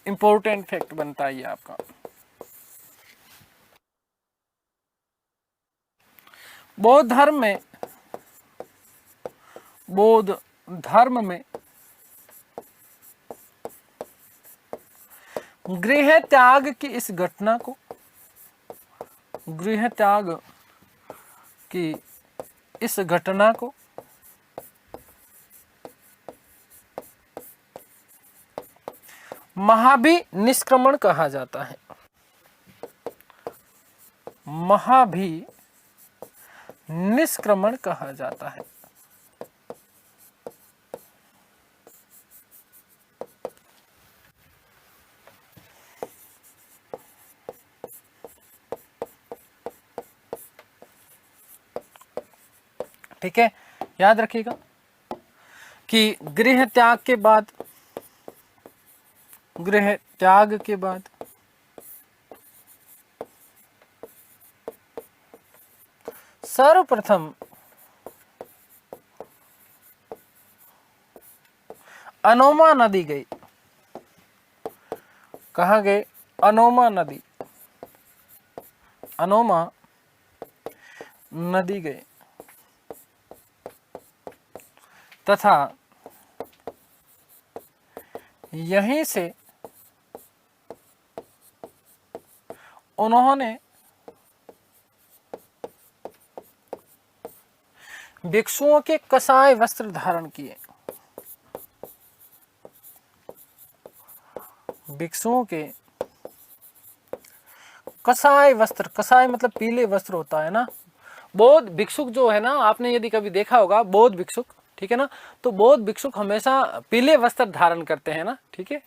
इंपॉर्टेंट फैक्ट बनता है ये आपका। बौद्ध धर्म में गृह त्याग की इस घटना को, गृह त्याग की इस घटना को महाभि निष्क्रमण कहा जाता है। महाभि निष्क्रमण कहा जाता है। ठीक है, याद रखिएगा कि गृह त्याग के बाद, गृह त्याग के बाद सर्वप्रथम अनोमा नदी गई। कहाँ गए? अनोमा नदी, अनोमा नदी गए तथा यहीं से उन्होंने भिक्षुओं के कसाय वस्त्र धारण किए। भिक्षुओं के कसाय वस्त्र, कसाय मतलब पीले वस्त्र होता है ना। बौद्ध भिक्षुक जो है ना, आपने यदि कभी देखा होगा बौद्ध भिक्षुक, ठीक है ना, तो बौद्ध भिक्षुक हमेशा पीले वस्त्र धारण करते हैं ना, ठीक है।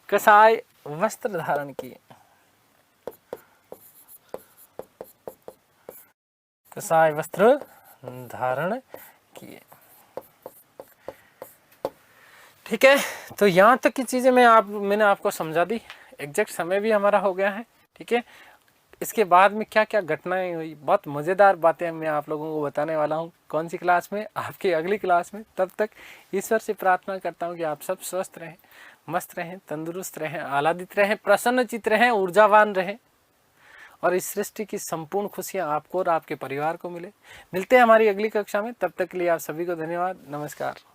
कसाय वस्त्र धारण किए, कसाय वस्त्र धारण किए, ठीक है। तो यहाँ तक की चीजें मैंने आपको समझा दी। एग्जैक्ट समय भी हमारा हो गया है, ठीक है। इसके बाद में क्या क्या घटनाएं हुई, बहुत मज़ेदार बातें मैं आप लोगों को बताने वाला हूँ। कौन सी क्लास में? आपकी अगली क्लास में। तब तक ईश्वर से प्रार्थना करता हूँ कि आप सब स्वस्थ रहें, मस्त रहें, तंदुरुस्त रहें, आह्लादित रहें, प्रसन्नचित्त रहें, ऊर्जावान रहें और इस सृष्टि की संपूर्ण खुशियाँ आपको और आपके परिवार को मिले। मिलते हैं हमारी अगली कक्षा में। तब तक के लिए आप सभी को धन्यवाद। नमस्कार।